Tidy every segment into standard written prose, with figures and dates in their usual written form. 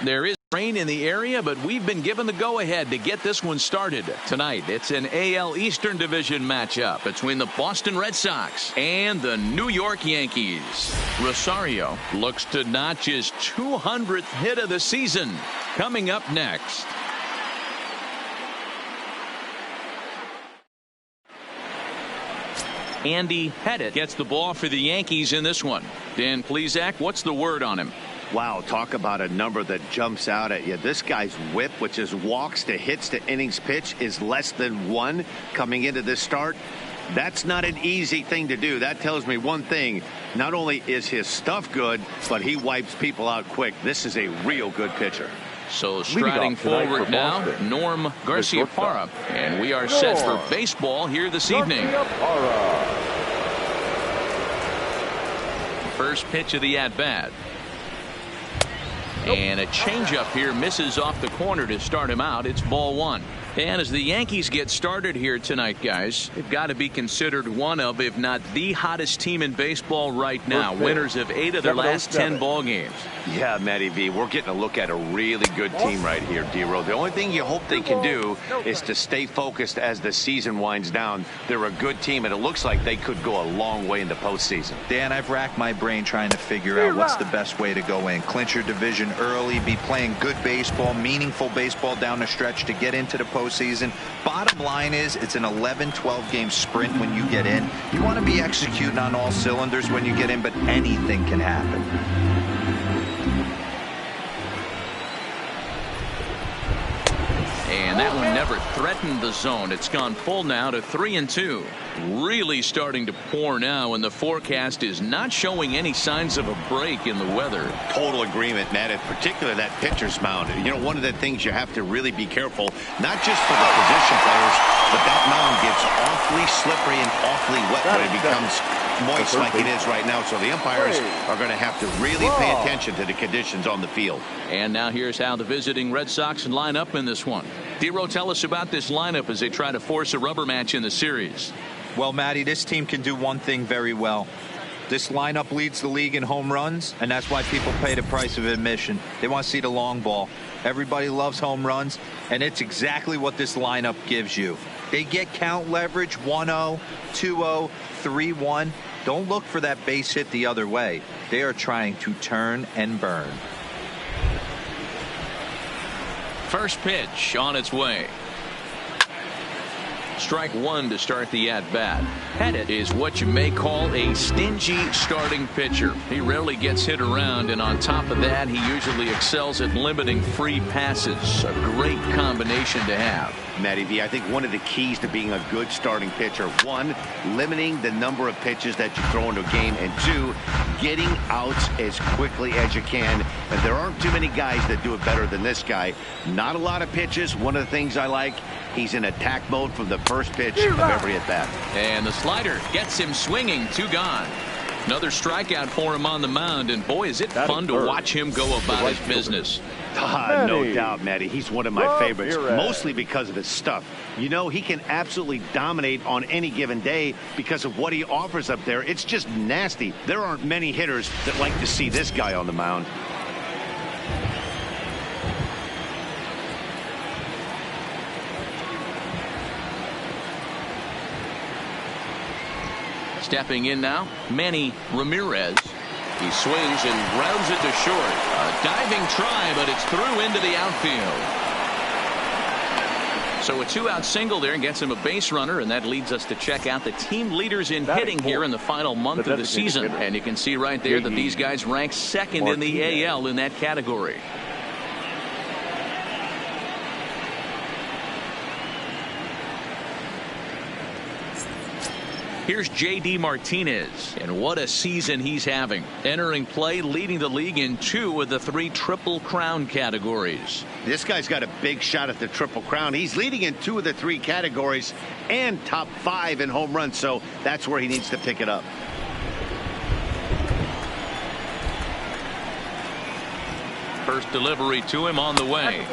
There is rain in the area, but we've been given the go-ahead to get this one started. Tonight, it's an AL Eastern Division matchup between the Boston Red Sox and the New York Yankees. Rosario looks to notch his 200th hit of the season. Coming up next. Andy Pettitte gets the ball for the Yankees in this one. Dan Plesac, what's the word on him? Wow, talk about a number that jumps out at you. This guy's whip, which is walks to hits to innings pitch, is less than 1 coming into this start. That's not an easy thing to do. That tells me one thing. Not only is his stuff good, but he wipes people out quick. This is a real good pitcher. So striding forward now, Norm Garciaparra. And we are set for baseball here this evening. First pitch of the at-bat. And a changeup here misses off the corner to start him out. It's ball 1. And as the Yankees get started here tonight, guys, they've got to be considered one of, if not the hottest team in baseball right now. Winners of 8 of their last 10 ball games. Yeah, Matty V, we're getting a look at a really good team right here, D-Row. The only thing you hope they can do is to stay focused as the season winds down. They're a good team, and it looks like they could go a long way in the postseason. Dan, I've racked my brain trying to figure out what's the best way to go in. Clinch your division early, be playing good baseball, meaningful baseball down the stretch to get into the postseason. Bottom line is it's an 11-12 game sprint when you get in. You want to be executing on all cylinders when you get in, but anything can happen. And that one never threatened the zone. It's gone full now to 3-2. Really starting to pour now, and the forecast is not showing any signs of a break in the weather. Total agreement, Matt, in particular that pitcher's mound. You know, one of the things you have to really be careful, not just for the position players, but that mound gets awfully slippery and awfully wet when it becomes moist like it is right now. So the umpires are going to have to really pay attention to the conditions on the field. And now here's how the visiting Red Sox line up in this one. D-Row, tell us about this lineup as they try to force a rubber match in the series. Well, Matty, this team can do one thing very well. This lineup leads the league in home runs, and that's why people pay the price of admission. They want to see the long ball. Everybody loves home runs, and it's exactly what this lineup gives you. They get count leverage 1-0, 2-0, 3-1. Don't look for that base hit the other way. They are trying to turn and burn. First pitch on its way. Strike 1 to start the at-bat. Pettitte is what you may call a stingy starting pitcher. He rarely gets hit around, and on top of that, he usually excels at limiting free passes. A great combination to have. Matty V, I think one of the keys to being a good starting pitcher, 1, limiting the number of pitches that you throw into a game, and 2, getting outs as quickly as you can. And there aren't too many guys that do it better than this guy. Not a lot of pitches. One of the things I like, he's in attack mode from the first pitch of every at-bat. And the slider gets him swinging. 2 gone. Another strikeout for him on the mound, and boy, is it fun to watch him go about his business. No doubt, Matty. He's one of my favorites, mostly because of his stuff. You know, he can absolutely dominate on any given day because of what he offers up there. It's just nasty. There aren't many hitters that like to see this guy on the mound. Stepping in now, Manny Ramirez. He swings and grounds it to short. A diving try, but it's through into the outfield. So a 2-out single there and gets him a base runner, and that leads us to check out the team leaders in hitting here in the final month of the season. And you can see right there that these guys rank second in the AL in that category. Here's J.D. Martinez, and what a season he's having. Entering play, leading the league in 2 of the 3 Triple Crown categories. This guy's got a big shot at the Triple Crown. He's leading in 2 of the 3 categories and top 5 in home runs, so that's where he needs to pick it up. First delivery to him on the way.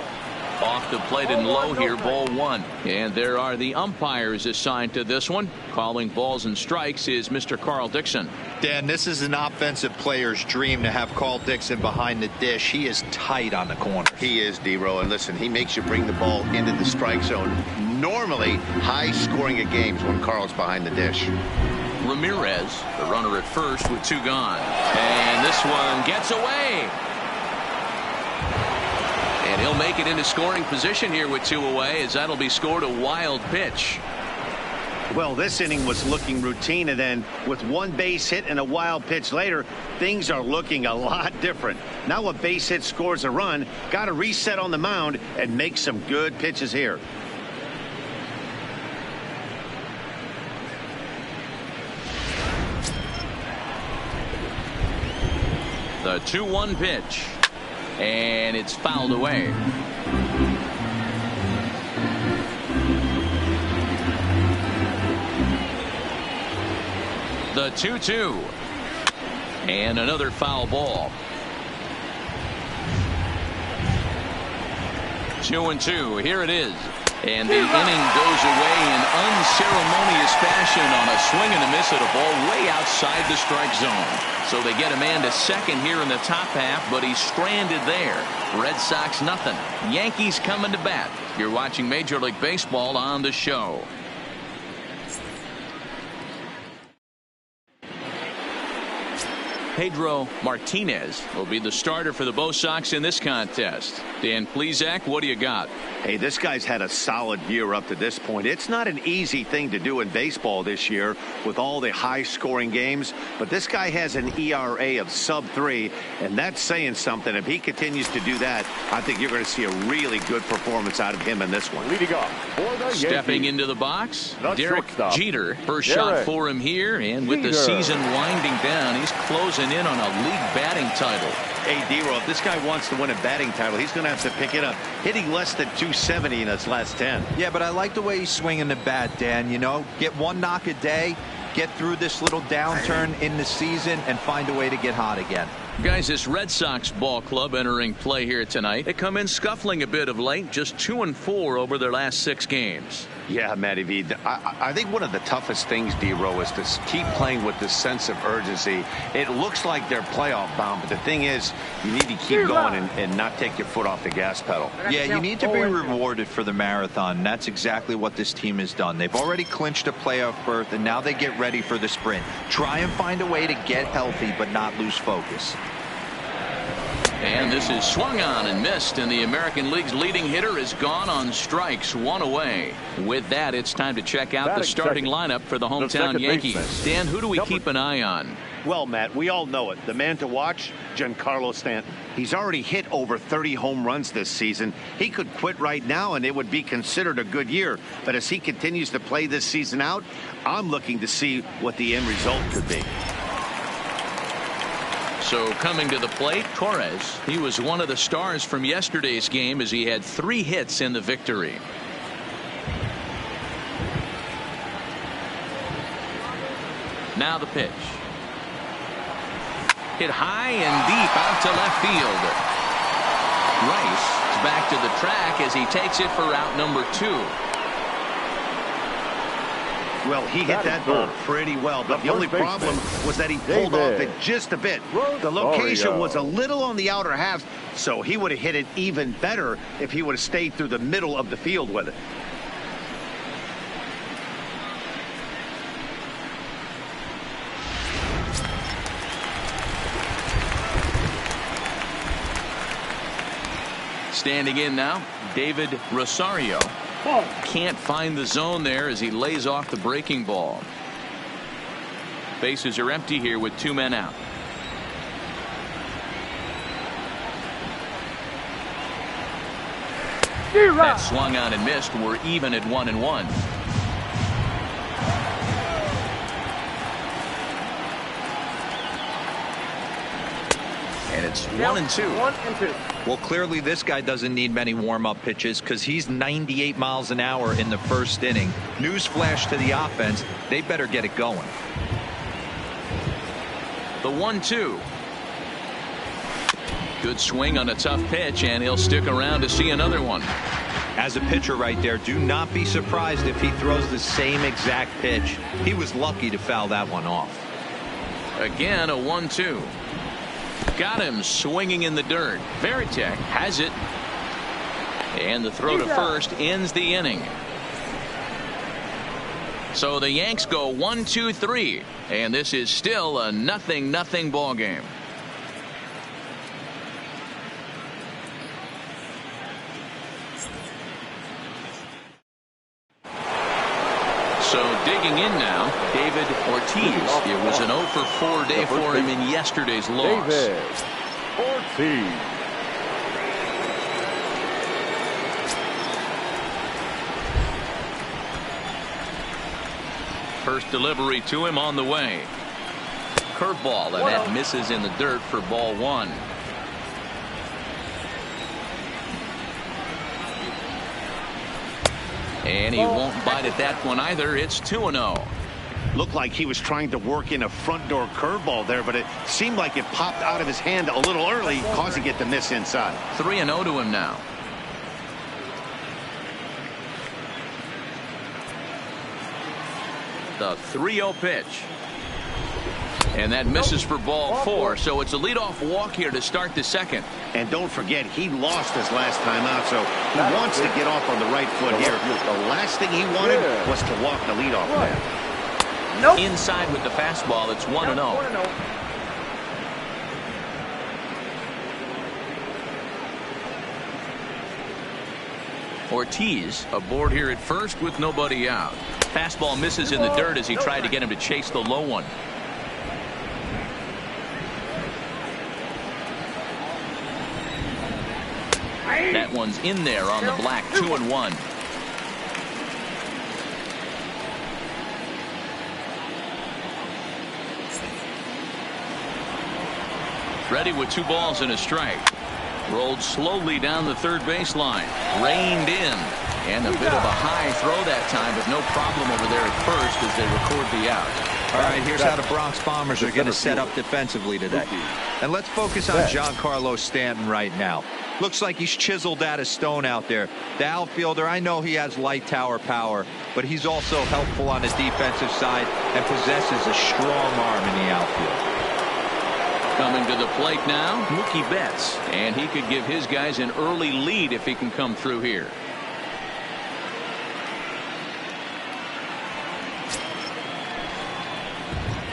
Off the plate and low here, ball 1. And there are the umpires assigned to this one. Calling balls and strikes is Mr. Carl Dixon. Dan, this is an offensive player's dream to have Carl Dixon behind the dish. He is tight on the corner. He is, D-Row, and listen, he makes you bring the ball into the strike zone. Normally, high scoring of games when Carl's behind the dish. Ramirez, the runner at first with 2 gone. And this one gets away. And he'll make it into scoring position here with 2 away, as that'll be scored a wild pitch. Well, this inning was looking routine, and then with 1 base hit and a wild pitch later, things are looking a lot different. Now a base hit scores a run, got to reset on the mound and make some good pitches here. The 2-1 pitch, and it's fouled away. The 2-2, and another foul ball. 2-2. Here it is, and the inning goes away in unceremonious fashion on a swing and a miss at a ball way outside the strike zone. So they get a man to second here in the top half, but he's stranded there. Red Sox nothing. Yankees coming to bat. You're watching Major League Baseball on the show. Pedro Martinez will be the starter for the Bo Sox in this contest. Dan Plesac, what do you got? Hey, this guy's had a solid year up to this point. It's not an easy thing to do in baseball this year with all the high-scoring games, but this guy has an ERA of sub-3, and that's saying something. If he continues to do that, I think you're going to see a really good performance out of him in this one. Leading off for the Stepping Yankees, into the box, the Derek shortstop, Jeter. First Derek shot for him here, and with the Jeter. season winding down, he's closing in on a league batting title. Hey, D-Row, if this guy wants to win a batting title, he's going to have to pick it up. Hitting less than 270 in his last 10. Yeah, but I like the way he's swinging the bat, Dan. You know, get 1 knock a day, get through this little downturn in the season, and find a way to get hot again. Guys, this Red Sox ball club entering play here tonight. They come in scuffling a bit of late, just 2-4 over their last 6 games. Yeah, Matty V. I think one of the toughest things, D-Row, is to keep playing with this sense of urgency. It looks like they're playoff bound, but the thing is, you need to keep going and not take your foot off the gas pedal. Yeah, you need to be rewarded for the marathon. That's exactly what this team has done. They've already clinched a playoff berth, and now they get ready for the sprint. Try and find a way to get healthy, but not lose focus. And this is swung on and missed, and the American League's leading hitter is gone on strikes, 1 away. With that, it's time to check out the starting lineup for the hometown Yankees. Dan, who do we keep an eye on? Well, Matt, we all know it. The man to watch, Giancarlo Stanton. He's already hit over 30 home runs this season. He could quit right now, and it would be considered a good year. But as he continues to play this season out, I'm looking to see what the end result could be. So coming to the plate, Torres. He was one of the stars from yesterday's game as he had 3 hits in the victory. Now the pitch. Hit high and deep out to left field. Rice is back to the track as he takes it for route number 2. Well, he hit that ball pretty well, but the only problem was that he pulled off it just a bit. The location was a little on the outer half, so he would have hit it even better if he would have stayed through the middle of the field with it. Standing in now, David Rosario. Can't find the zone there as he lays off the breaking ball. Bases are empty here with 2 men out. That swung on and missed. We're even at 1-1. And it's 1-2. Well, clearly this guy doesn't need many warm-up pitches because he's 98 miles an hour in the first inning. Newsflash to the offense, they better get it going. The 1-2. Good swing on a tough pitch, and he'll stick around to see another one. As a pitcher right there, do not be surprised if he throws the same exact pitch. He was lucky to foul that one off. Again, a 1-2. Got him swinging in the dirt. Varitek has it. And the throw to first ends the inning. So the Yanks go 1-2-3. And this is still a 0-0 ball game. So digging in now, David Ortiz. It was an 0-for-4 day for him in yesterday's loss. David Ortiz. First delivery to him on the way. Curveball, and that misses in the dirt for ball 1. And he won't bite at that one either. It's 2-0. Looked like he was trying to work in a front door curveball there, but it seemed like it popped out of his hand a little early, causing it to miss inside. 3-0 to him now. The 3-0 pitch. And that misses for ball 4, so it's a leadoff walk here to start the second. And don't forget, he lost his last time out, so he wants to get off on the right foot here. The last thing he wanted was to walk the leadoff man. Inside with the fastball, it's 1-0. Ortiz aboard here at first with nobody out. Fastball misses in the dirt as he tried to get him to chase the low one. That one's in there on the black. 2-1. Ready with 2 balls and a strike. Rolled slowly down the third baseline. Reined in. And a bit of a high throw that time, but no problem over there at first as they record the out. All right, here's how the Bronx Bombers are going to set up defensively today. And let's focus on Giancarlo Stanton right now. Looks like he's chiseled out of stone out there. The outfielder, I know he has light tower power, but he's also helpful on the defensive side and possesses a strong arm in the outfield. Coming to the plate now, Mookie Betts. And he could give his guys an early lead if he can come through here.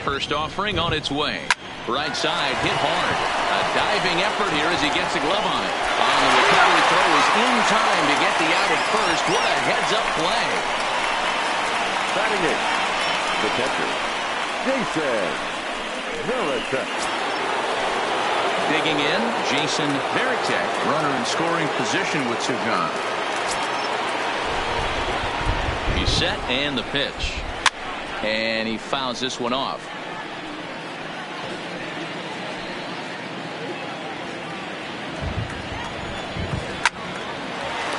First offering on its way. Right side hit hard. A diving effort here as he gets a glove on it. And the recovery throw is in time to get the out at first. What a heads-up play. Batting it, the catcher, Jason Varitek. Digging in, Jason Varitek, runner in scoring position with 2 gone. He's set and the pitch. And he fouls this one off.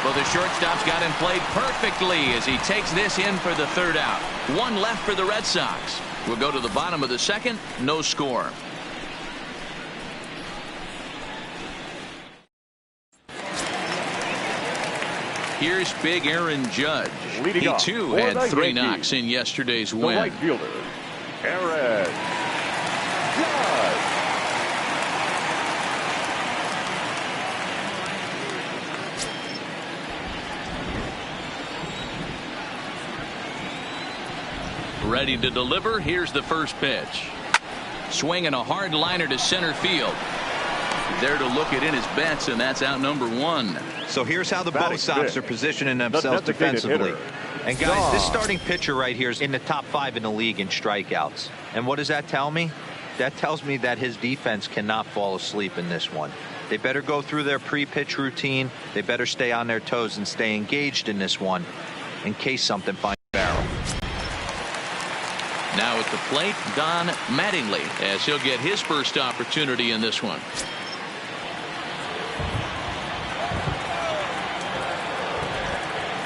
Well, the shortstop's got him played perfectly as he takes this in for the 3rd out. 1 left for the Red Sox. We'll go to the bottom of the 2nd. No score. Here's big Aaron Judge. He too had 3 knocks in yesterday's win. The right fielder, Aaron Judge. Ready to deliver. Here's the first pitch. Swinging a hard liner to center field. There to look it in his bets, and that's out number 1. So here's how the Bo Sox are positioning themselves defensively. And guys, this starting pitcher right here is in the top 5 in the league in strikeouts. And what does that tell me? That tells me that his defense cannot fall asleep in this one. They better go through their pre-pitch routine. They better stay on their toes and stay engaged in this one in case something finds a barrel. Now at the plate, Don Mattingly, as he'll get his first opportunity in this one.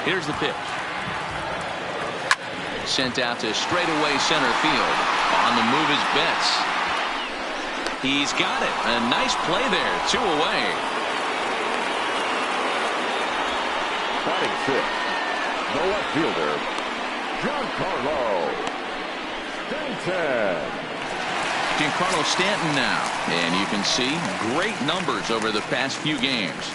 Here's the pitch. Sent out to straightaway center field. On the move is Betts. He's got it. A nice play there. 2 away. Batting 6th, the left fielder, Giancarlo Stanton. Giancarlo Stanton now. And you can see great numbers over the past few games.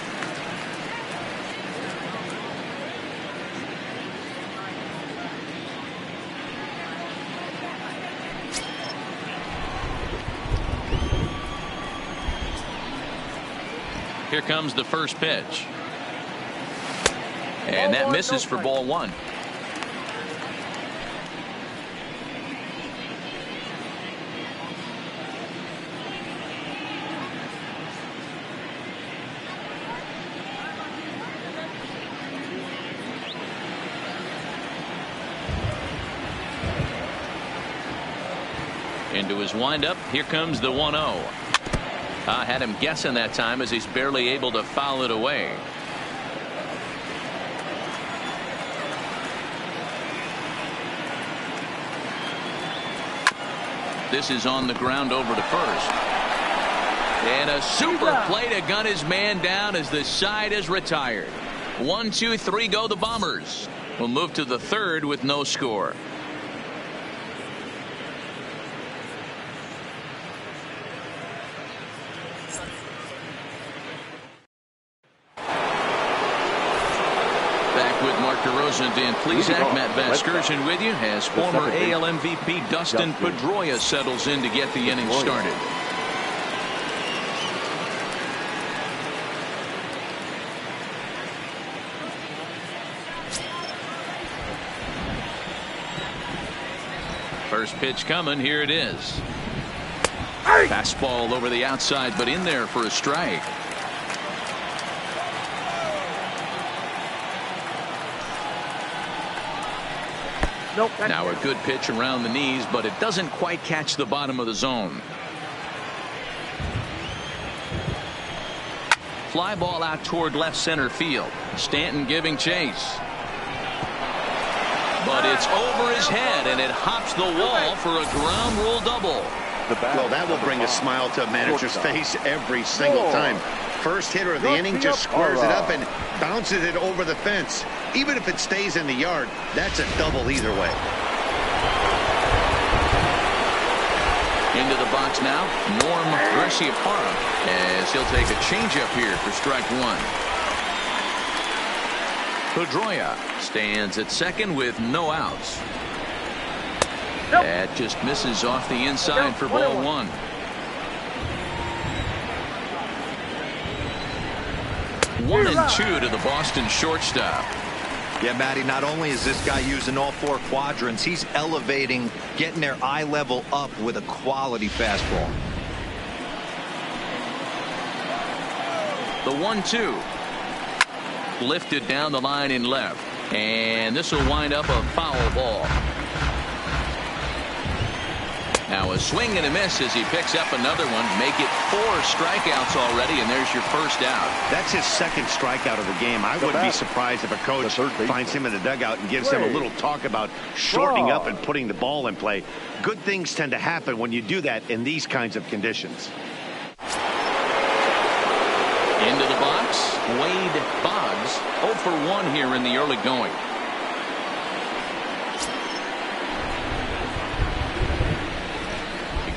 Here comes the first pitch. And that misses for ball one. Into his windup. Here comes the 1-0. I had him guessing that time as he's barely able to foul it away. This is on the ground over to first. And a super play to gun his man down as the side is retired. 1, 2, 3 go the Bombers. We'll move to the third with no score. And please act Matt Vasgersian with you as former AL MVP Dustin Pedroia settles in to get the inning started. First pitch coming. Here it is. Fastball over the outside, but in there for a strike. Nope, now a good pitch around the knees, but it doesn't quite catch the bottom of the zone. Fly ball out toward left center field. Stanton giving chase. But it's over his head, and it hops the wall for a ground rule double. Well, that will bring a smile to a manager's face every single time. First hitter of the inning just squares it up and bounces it over the fence. Even if it stays in the yard, that's a double either way. Into the box now, Norm Garciaparra, as he'll take a changeup here for strike one. Pedroia stands at second with no outs. That just misses off the inside for ball one. One and two to the Boston shortstop. Yeah, Matty, not only is this guy using all four quadrants, he's elevating, getting their eye level up with a quality fastball. The 1-2. Lifted down the line in left. And this will wind up a foul ball. Now a swing and a miss as he picks up another one. Make it 4 strikeouts already, and there's your first out. That's his second strikeout of the game. I wouldn't be surprised if a coach finds him in the dugout and gives him a little talk about shortening up and putting the ball in play. Good things tend to happen when you do that in these kinds of conditions. Into the box, Wade Boggs, 0 for 1 here in the early going.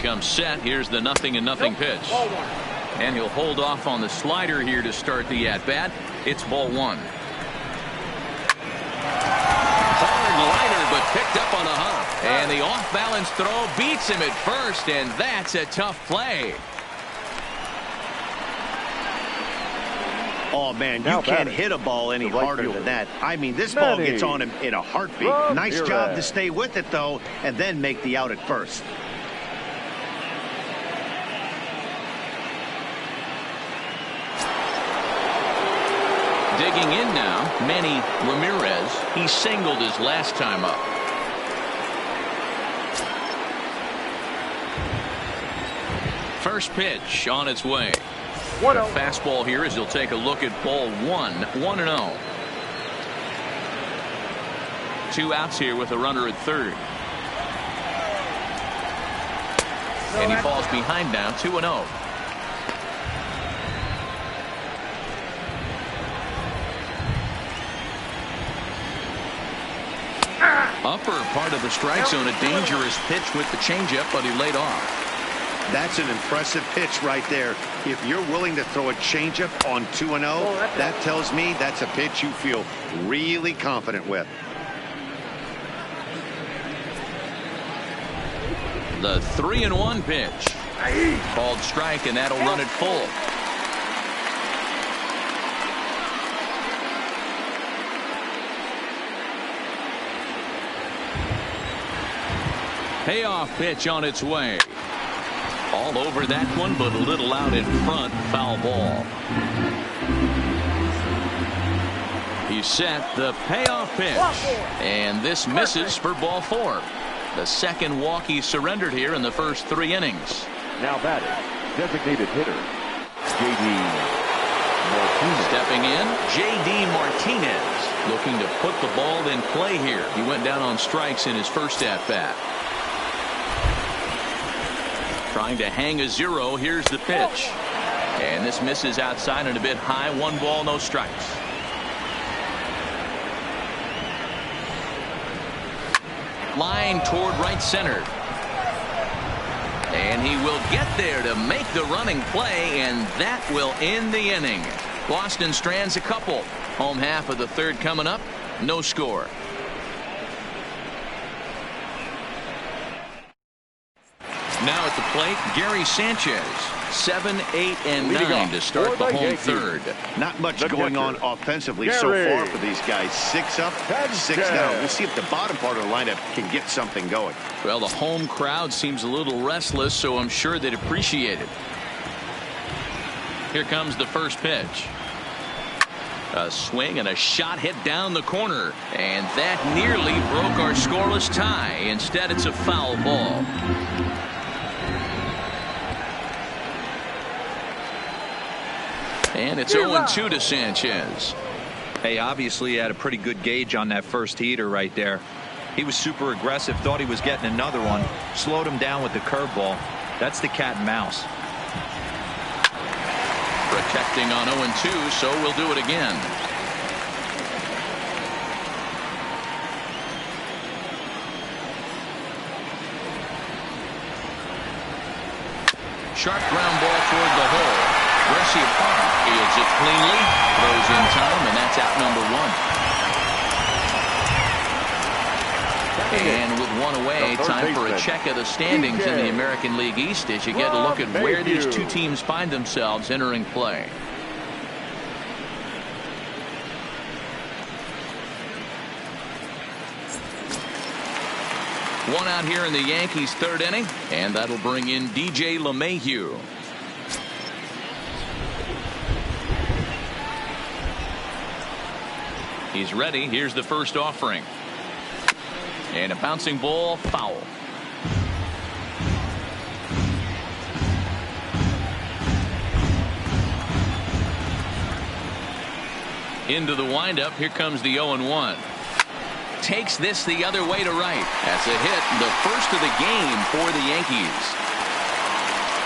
Comes set. Here's the 0-0 pitch. And he'll hold off on the slider here to start the at-bat. It's ball one. Hard liner, but picked up on a hump. And the off-balance throw beats him at first, and that's a tough play. Oh, man, you can't hit a ball any harder than that. I mean, this ball gets on him in a heartbeat. Nice job to stay with it, though, and then make the out at first. Digging in now, Manny Ramirez. He singled his last time up. First pitch on its way. A fastball here as he'll take a look at ball one. 1-0. 2 outs here with a runner at third. And he falls behind now, 2-0. Upper part of the strike zone, a dangerous pitch with the changeup, but he laid off. That's an impressive pitch right there. If you're willing to throw a changeup on 2-0, that tells me that's a pitch you feel really confident with. The 3-1 pitch. Called strike, and that'll run it full. Payoff pitch on its way. All over that one, but a little out in front. Foul ball. He's set. The payoff pitch. And this misses for ball 4. The second walk he surrendered here in the first 3 innings. Now batting, designated hitter, J.D. Martinez. Stepping in, J.D. Martinez. Looking to put the ball in play here. He went down on strikes in his first at-bat. Trying to hang a 0. Here's the pitch. And this misses outside and a bit high. 1 ball, no strikes. Line toward right center. And he will get there to make the running play, and that will end the inning. Boston strands a couple. Home half of the 3rd coming up. No score. Now at the plate, Gary Sanchez. 7, 8, and 9 to start the home 3rd. Not much going on offensively so far for these guys. 6 up, 6 down. We'll see if the bottom part of the lineup can get something going. Well, the home crowd seems a little restless, so I'm sure they'd appreciate it. Here comes the first pitch. A swing and a shot hit down the corner, and that nearly broke our scoreless tie. Instead, it's a foul ball. And it's 0-2 to Sanchez. Hey, obviously he had a pretty good gauge on that first heater right there. He was super aggressive, thought he was getting another one, slowed him down with the curveball. That's the cat and mouse. Protecting on 0-2, so we'll do it again. Sharp ground ball toward the hole. Gracie Park fields it cleanly, throws in time, and that's out number 1. And with 1 away, time for a check of the standings in the American League East as you get a look at where these 2 teams find themselves entering play. One out here in the Yankees' 3rd inning, and that'll bring in DJ LeMahieu. He's ready. Here's the first offering. And a bouncing ball, foul. Into the windup. Here comes the 0-1. Takes this the other way to right. That's a hit. The first of the game for the Yankees.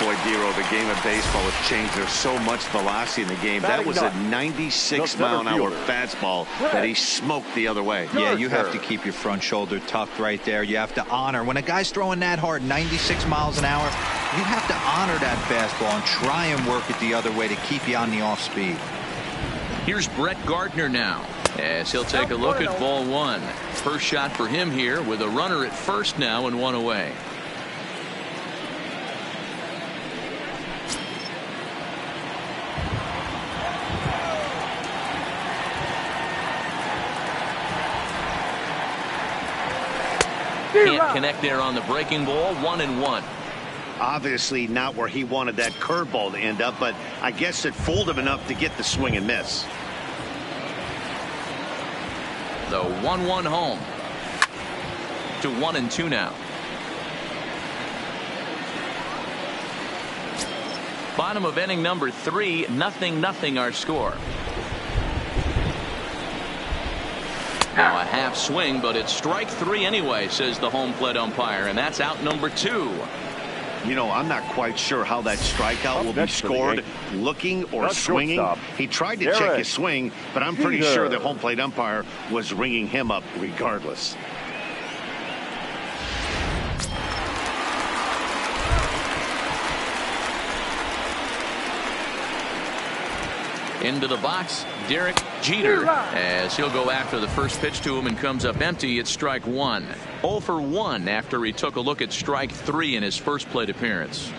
Boy, Dero, the game of baseball has changed. There's so much velocity in the game. That was a 96-mile-an-hour fastball that he smoked the other way. Yeah, you have to keep your front shoulder tucked right there. You have to honor. When a guy's throwing that hard, 96 miles an hour, you have to honor that fastball and try and work it the other way to keep you on the off speed. Here's Brett Gardner now, as he'll take a look at ball 1. First shot for him here with a runner at first now and 1 away. Can't connect there on the breaking ball. 1-1. Obviously not where he wanted that curveball to end up, but I guess it fooled him enough to get the swing and miss. The 1-1 home to 1-2 now. Bottom of inning number 3, 0-0 our score. Now a half swing, but it's strike 3 anyway, says the home plate umpire, and that's out number 2. You know, I'm not quite sure how that strikeout will be scored, looking or swinging. He tried to check his swing, but I'm pretty sure the home plate umpire was ringing him up regardless. Into the box, Derek Jeter, as he'll go after the first pitch to him and comes up empty. It's strike one. 0 for 1 after he took a look at strike 3 in his first plate appearance.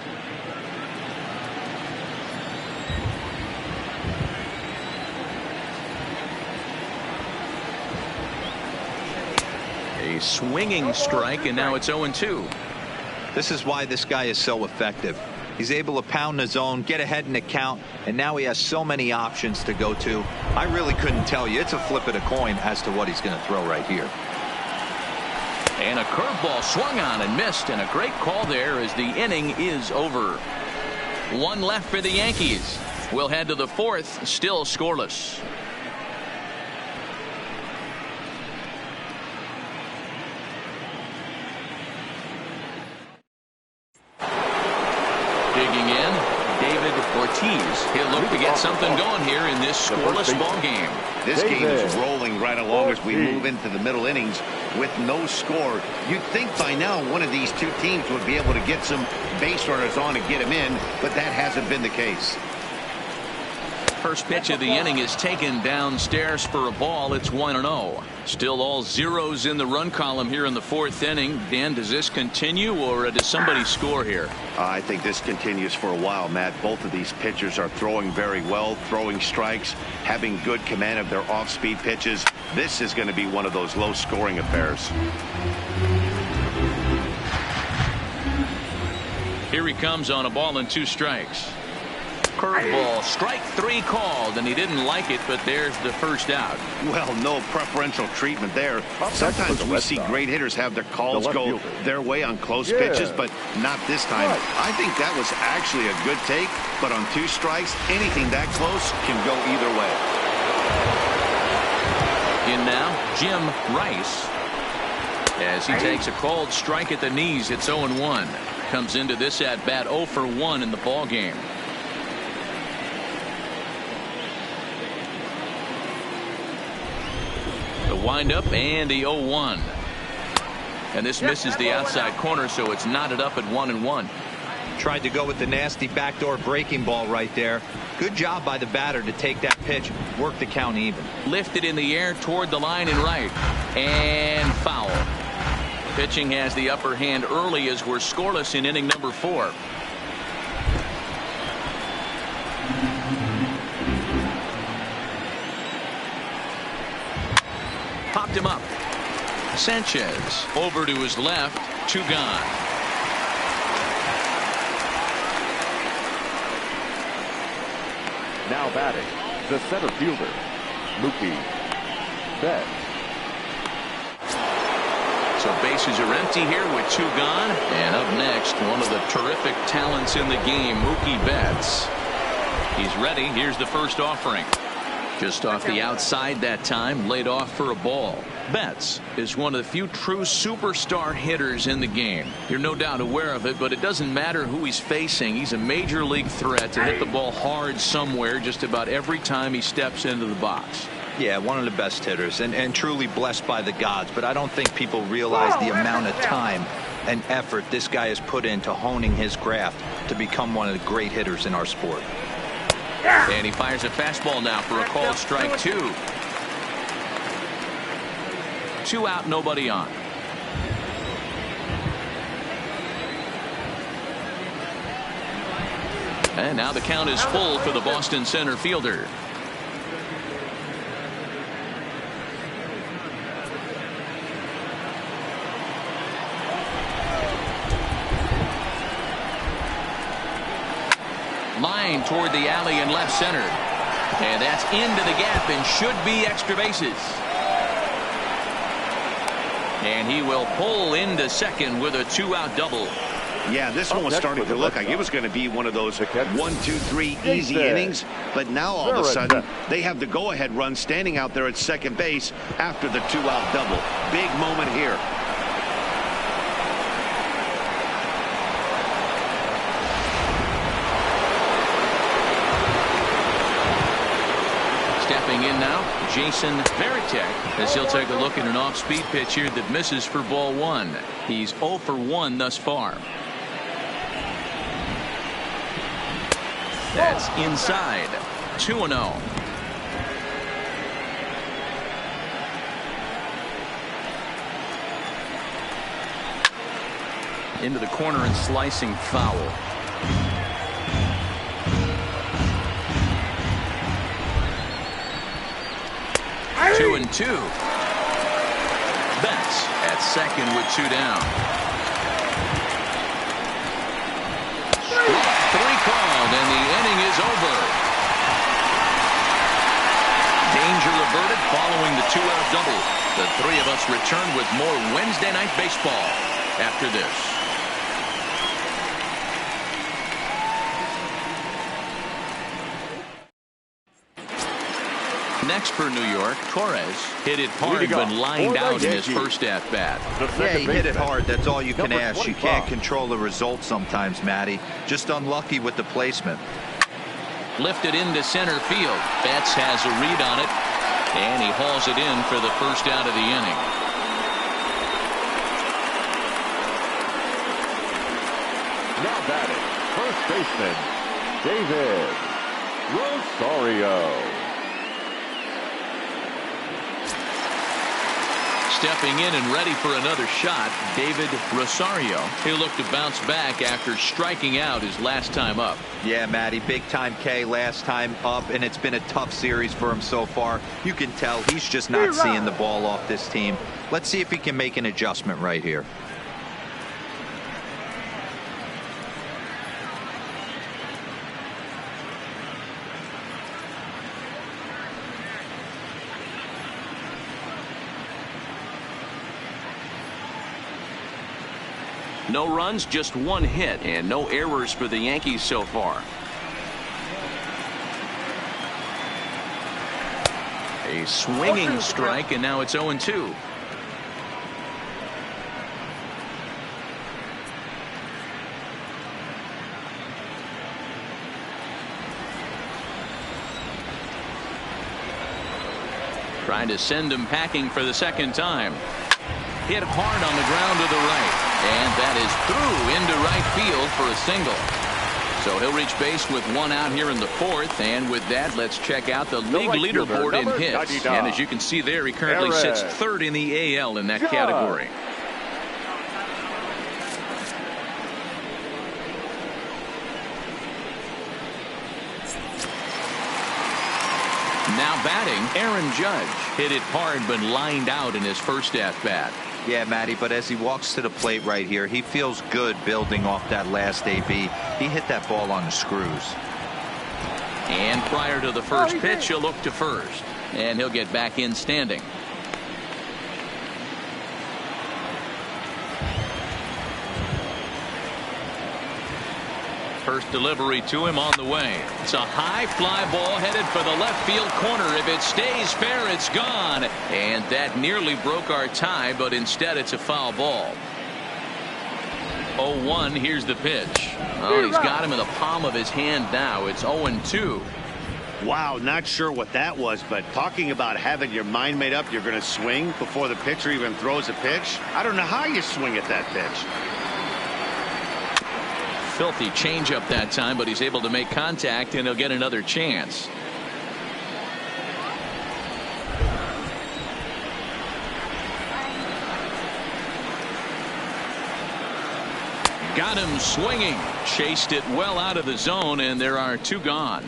A swinging strike, and now it's 0-2. This is why this guy is so effective. He's able to pound the zone, get ahead in the count, and now he has so many options to go to. I really couldn't tell you. It's a flip of the coin as to what he's going to throw right here. And a curveball swung on and missed, and a great call there as the inning is over. 1 left for the Yankees. We'll head to the 4th, still scoreless. Digging in, David Ortiz. He'll look to get something going here in this scoreless ball game. This game is rolling right along as we move into the middle innings with no score. You'd think by now one of these two teams would be able to get some base runners on and get them in, but that hasn't been the case. First pitch of the inning is taken downstairs for a ball. It's 1-0. Still all zeros in the run column here in the 4th inning. Dan, does this continue, or does somebody score here? I think this continues for a while, Matt. Both of these pitchers are throwing very well, throwing strikes, having good command of their off-speed pitches. This is going to be one of those low-scoring affairs. Here he comes on a ball and 2 strikes. Curveball, strike 3 called, and he didn't like it, but there's the first out. Well, no preferential treatment there. Sometimes we see great hitters have their calls go their way on close pitches, but not this time. I think that was actually a good take, but on 2 strikes, anything that close can go either way. In now, Jim Rice. As he takes a called strike at the knees, it's 0-1. Comes into this at bat 0 for 1 in the ball game. The windup and the 0-1. And this misses the outside corner, so it's knotted up at 1-1. Tried to go with the nasty backdoor breaking ball right there. Good job by the batter to take that pitch, work the count even. Lifted in the air toward the line and right. And foul. Pitching has the upper hand early as we're scoreless in inning number 4. Popped him up. Sanchez over to his left. 2 gone. Now batting, the center fielder, Mookie Betts. So bases are empty here with 2 gone. And up next, one of the terrific talents in the game, Mookie Betts. He's ready. Here's the first offering. Just off the outside that time, laid off for a ball. Betts is one of the few true superstar hitters in the game. You're no doubt aware of it, but it doesn't matter who he's facing. He's a major league threat to hit the ball hard somewhere just about every time he steps into the box. Yeah, one of the best hitters and truly blessed by the gods, but I don't think people realize the amount of time and effort this guy has put into honing his craft to become one of the great hitters in our sport. And he fires a fastball now for a called strike 2. 2 out, nobody on. And now the count is full for the Boston center fielder. Line toward the alley in left center. And that's into the gap and should be extra bases. And he will pull into second with a 2-out double. Yeah, this one was starting to look like it was going to be one of those 1, 2, 3 easy innings. But now all of a sudden they have the go-ahead run standing out there at second base after the 2-out double. Big moment here. Stepping in now, Jason Varitek, as he'll take a look at an off-speed pitch here that misses for ball 1. He's 0 for 1 thus far. That's inside. 2-0. Into the corner and slicing foul. 2-2. Betts at second with 2 down. Three called, and the inning is over. Danger averted following the 2-out double. The three of us return with more Wednesday Night Baseball after this. Next for New York, Torres hit it hard but lined out in his first at-bat. Yeah, he hit it hard. That's all you can ask. You can't control the result sometimes, Matty. Just unlucky with the placement. Lifted into center field. Betts has a read on it, and he hauls it in for the first out of the inning. Now batting, first baseman, David Rosario. Stepping in and ready for another shot, David Rosario. He'll look to bounce back after striking out his last time up. Yeah, Matty, big time K last time up, and it's been a tough series for him so far. You can tell he's just not seeing the ball off this team. Let's see if he can make an adjustment right here. No runs, just one hit, and no errors for the Yankees so far. A swinging strike, and now it's 0-2. Trying to send him packing for the second time. Hit hard on the ground to the right. And that is through into right field for a single. So he'll reach base with one out here in the fourth. And with that, let's check out the league leaderboard in hits. And as you can see there, he currently sits third in the AL in that category. Now batting, Aaron Judge hit it hard but lined out in his first at-bat. Yeah, Matty, but as he walks to the plate right here, he feels good building off that last AB. He hit that ball on the screws. And prior to the first pitch, he'll look to first. And he'll get back in standing. First delivery to him on the way. It's a high fly ball headed for the left field corner. If it stays fair, it's gone. And that nearly broke our tie, but instead it's a foul ball. 0-1, here's the pitch. Oh, he's got him in the palm of his hand now. It's 0-2. Wow, not sure what that was, but talking about having your mind made up, you're going to swing before the pitcher even throws a pitch. I don't know how you swing at that pitch. Filthy changeup that time, but he's able to make contact, and he'll get another chance. Got him swinging. Chased it well out of the zone, and there are two gone.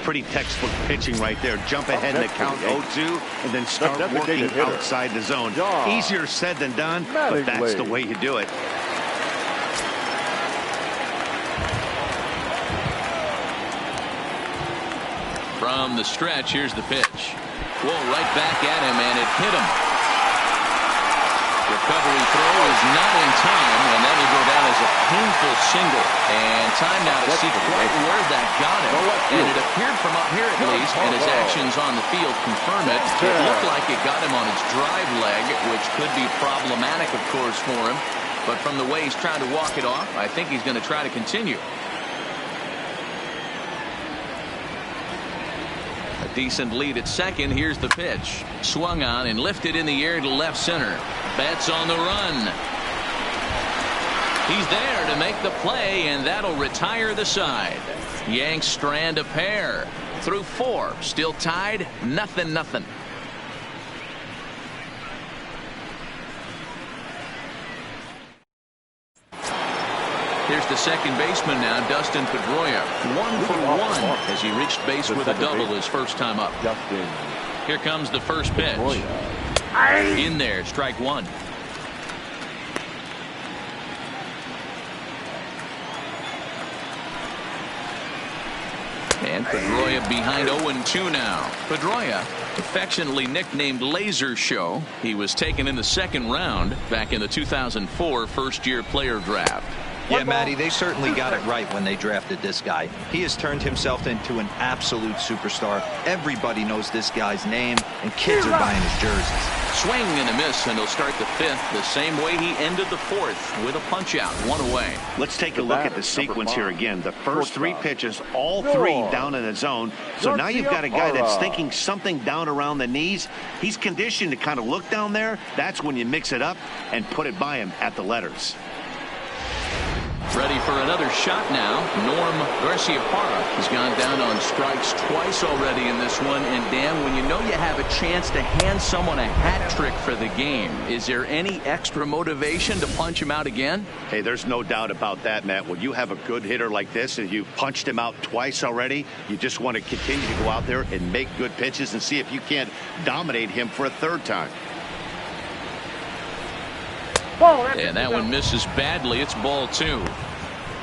Pretty textbook pitching right there. Jump ahead in the count 0-2 and then start working outside the zone. Easier said than done, but that's the way you do it. From the stretch, here's the pitch. Whoa, right back at him, and it hit him. Recovery throw is not in time, and that will go down as a painful single. And time now to see quite where that got him. And it appeared from up here at least, and his actions on the field confirm it. It looked like it got him on his drive leg, which could be problematic, of course, for him. But from the way he's trying to walk it off, I think he's going to try to continue. Decent lead at second. Here's the pitch. Swung on and lifted in the air to left center. Betts on the run. He's there to make the play, and that'll retire the side. Yanks strand a pair. Through 4. Still tied. 0-0. Here's the second baseman now, Dustin Pedroia. 1 for 1 as he reached base with a double his first time up. Here comes the first pitch. In there, strike 1. And Pedroia behind 0-2 now. Pedroia, affectionately nicknamed Laser Show. He was taken in the second round back in the 2004 first-year player draft. Yeah, Matty, they certainly got it right when they drafted this guy. He has turned himself into an absolute superstar. Everybody knows this guy's name, and kids are buying his jerseys. Swing and a miss, and he'll start the 5th the same way he ended the 4th with a punch-out, 1 away. Let's take a look at the sequence here again. The first 3 pitches, all 3 down in the zone. So now you've got a guy that's thinking something down around the knees. He's conditioned to kind of look down there. That's when you mix it up and put it by him at the letters. Ready for another shot now. Norm Garciaparra has gone down on strikes twice already in this one. And Dan, when you know you have a chance to hand someone a hat trick for the game, is there any extra motivation to punch him out again? Hey, there's no doubt about that, Matt. When you have a good hitter like this and you punched him out twice already, you just want to continue to go out there and make good pitches and see if you can't dominate him for a 3rd time. And that one misses badly. It's ball 2.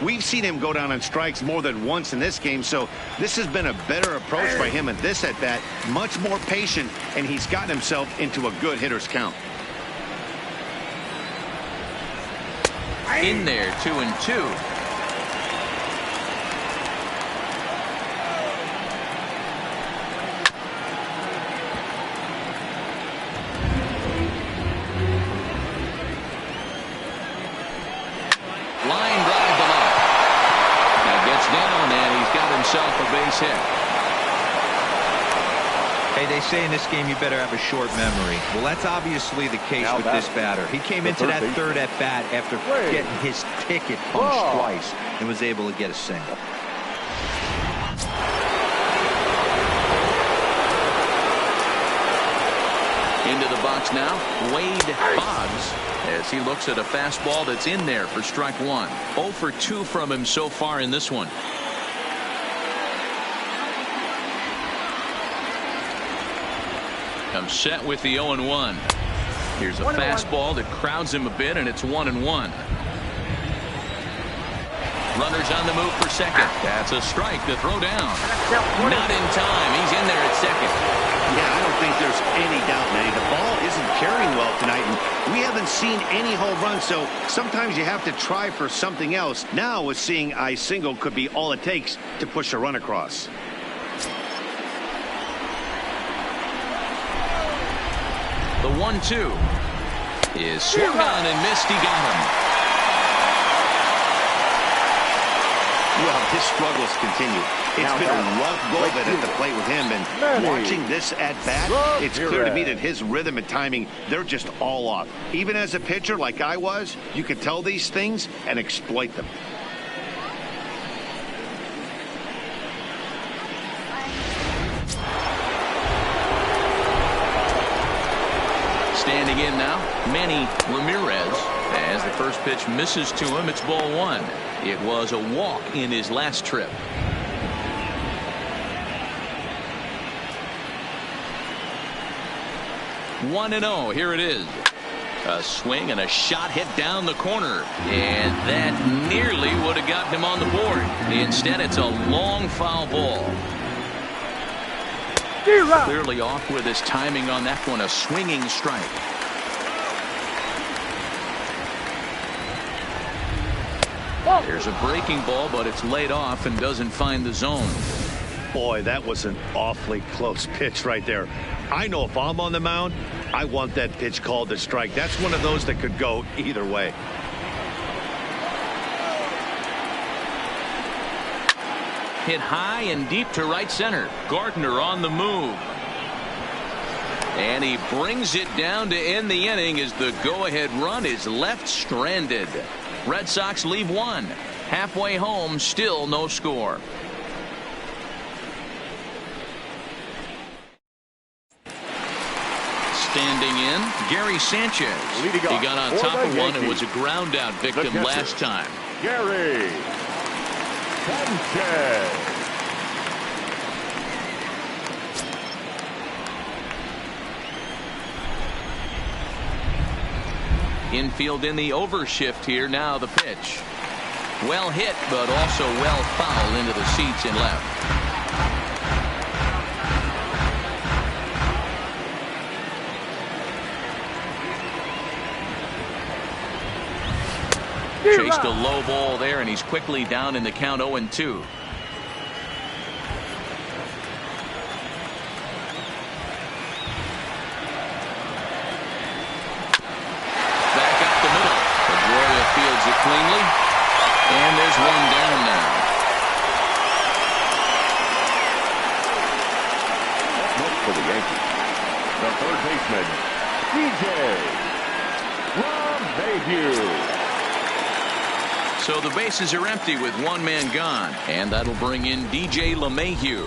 We've seen him go down on strikes more than once in this game, so this has been a better approach by him at this at-bat. Much more patient, and he's gotten himself into a good hitter's count. In there, 2-2. A base hit. Hey, they say in this game you better have a short memory. Well, that's obviously the case with this batter. He came into that 3rd at bat after getting his ticket punched twice and was able to get a single. Into the box now, Wade Boggs, as he looks at a fastball that's in there for strike 1. 0 for 2 from him so far in this one. I'm set with the 0-1. Here's a fastball that crowds him a bit, and it's 1-1. Runners on the move for second. That's a strike to throw down. Not in time. He's in there at second. Yeah, I don't think there's any doubt, Manny. The ball isn't carrying well tonight, and we haven't seen any home runs, so sometimes you have to try for something else. Now, with seeing I single could be all it takes to push a run across. The 1-2 is swung on and missed. He got him. Well, his struggles continue. It's been a rough go of it at the plate with him, and watching this at bat, it's clear to me that his rhythm and timing, they're just all off. Even as a pitcher like I was, you can tell these things and exploit them. Standing in now, Manny Ramirez. As the first pitch misses to him, it's ball 1. It was a walk in his last trip. One 1-0. Here it is. A swing and a shot hit down the corner. And that nearly would have gotten him on the board. Instead, it's a long foul ball. Clearly off with his timing on that one. A swinging strike. There's a breaking ball, but it's laid off and doesn't find the zone. Boy, that was an awfully close pitch right there. I know if I'm on the mound, I want that pitch called a strike. That's one of those that could go either way. Hit high and deep to right center. Gardner on the move. And he brings it down to end the inning as the go-ahead run is left stranded. Red Sox leave 1. Halfway home, still no score. Standing in, Gary Sanchez. Leading He got on off top for of the one and Yankees, was a ground out victim catcher, last time. Gary Sanchez. Infield in the overshift here. Now the pitch. Well hit, but also well fouled into the seats and left. Chased a low ball there, and he's quickly down in the count 0-2. Back up the middle. Pedroia fields it cleanly, and there's one down now. Look for the Yankees. The third baseman, DJ LeMahieu. So the bases are empty with one man gone, and that'll bring in DJ LeMahieu.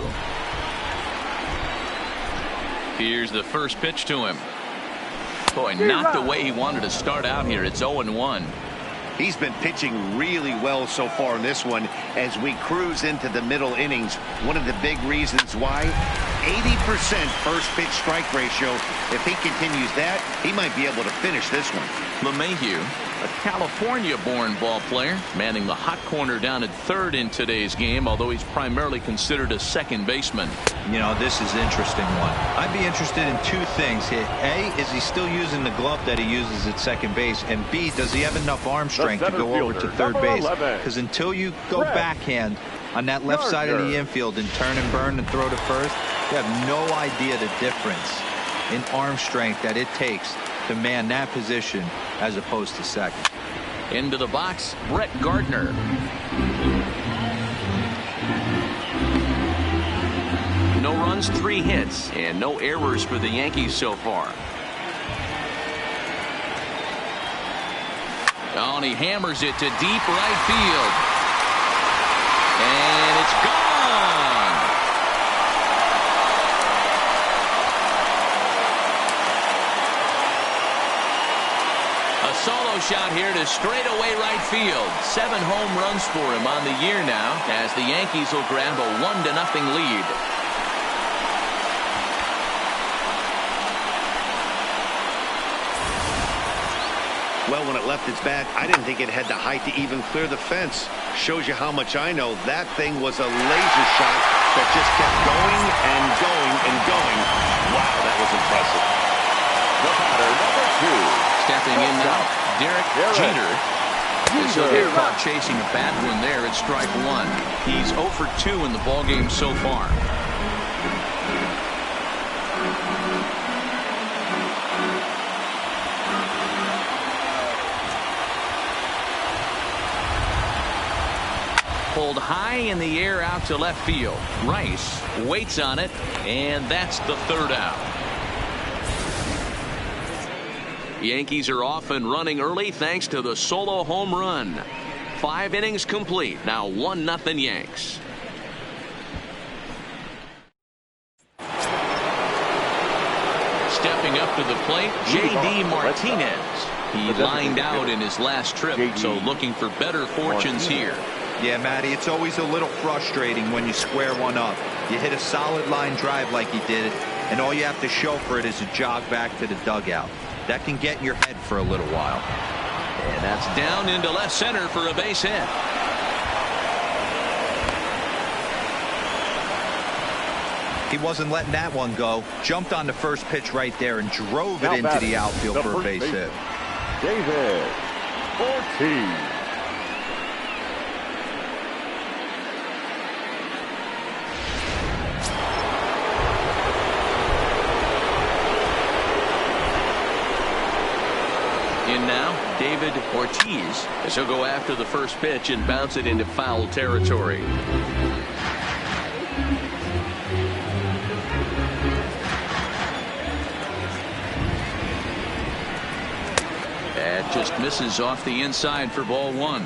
Here's the first pitch to him. Boy, not the way he wanted to start out here. It's 0-1. He's been pitching really well so far in this one as we cruise into the middle innings. One of the big reasons why, 80% first pitch strike ratio. If he continues that, he might be able to finish this one. LeMahieu, a California-born ball player, manning the hot corner down at third in today's game, although he's primarily considered a second baseman. You know, this is an interesting one. I'd be interested in two things here. A, is he still using the glove that he uses at second base? And B, does he have enough arm strength to go over to third base? Because until you go backhand on that left side of the infield and turn and burn and throw to first, you have no idea the difference in arm strength that it takes to man that position as opposed to second. Into the box, Brett Gardner. No runs, 3 hits, and no errors for the Yankees so far. Oh, and he hammers it to deep right field. And it's gone. A solo shot here to straightaway right field. 7 home runs for him on the year now, as the Yankees will grab a 1-0 lead. Well, when it left its bat, I didn't think it had the height to even clear the fence. Shows you how much I know. That thing was a laser shot that just kept going and going and going. Wow, that was impressive. The batter, number 2. Stepping in now, Derek Jeter. As he'll get caught chasing a bad one there at strike 1. He's 0 for 2 in the ballgame so far. Pulled high in the air out to left field. Rice waits on it, and that's the third out. Yankees are off and running early thanks to the solo home run. 5 innings complete. Now 1-0 Yanks. Stepping up to the plate, J.D. Martinez. He lined out in his last trip, so looking for better fortunes here. Yeah, Matty, it's always a little frustrating when you square one up. You hit a solid line drive like he did, and all you have to show for it is a jog back to the dugout. That can get in your head for a little while. And that's down into left center for a base hit. He wasn't letting that one go. Jumped on the first pitch right there and drove it into the outfield for a base hit. David Ortiz. In now, David Ortiz, as he'll go after the first pitch and bounce it into foul territory. That just misses off the inside for ball 1.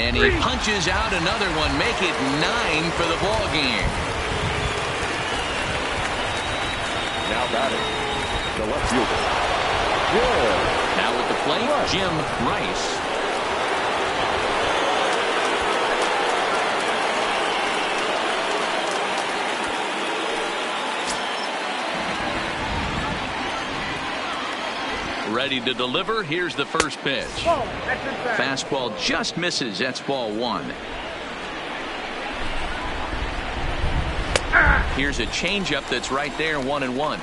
And he punches out another one, make it 9 for the ball game. Now batting, the left fielder. Yeah. Now at the plate, Jim Rice. Ready to deliver. Here's the first pitch. Fastball just misses. That's ball 1. Here's a changeup that's right there, 1-1.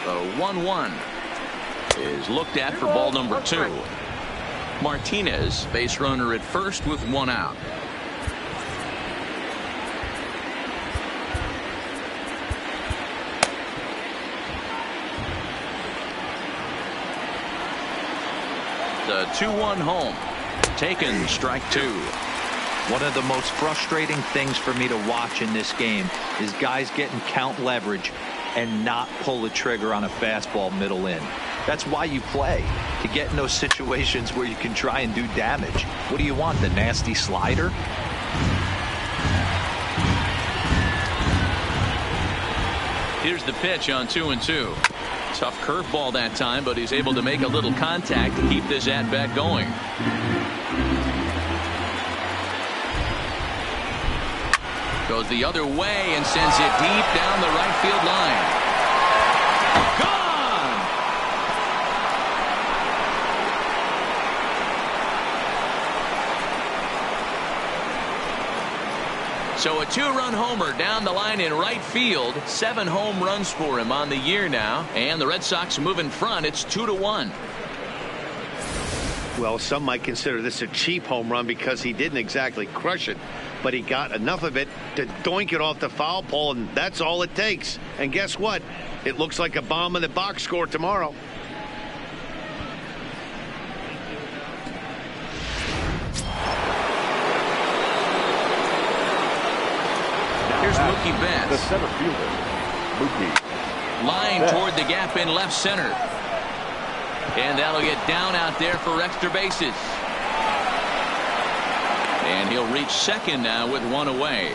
The 1-1 is looked at for ball number 2. Martinez, base runner at first with 1 out. The 2-1 home. Taken, strike 2. One of the most frustrating things for me to watch in this game is guys getting count leverage and not pull the trigger on a fastball middle in. That's why you play, to get in those situations where you can try and do damage. What do you want, the nasty slider? Here's the pitch on 2-2. Tough curveball that time, but he's able to make a little contact to keep this at-bat going. Goes the other way and sends it deep down the right field line. Gone! So a 2-run homer down the line in right field. 7 home runs for him on the year now. And the Red Sox move in front. It's 2-1. Well, some might consider this a cheap home run because he didn't exactly crush it, but he got enough of it to doink it off the foul pole, and that's all it takes. And guess what? It looks like a bomb in the box score tomorrow. Here's Mookie Betts. The center fielder, Mookie. Line Betts. toward the gap in left center. And that'll get down out there for extra bases. And he'll reach second now with 1 away.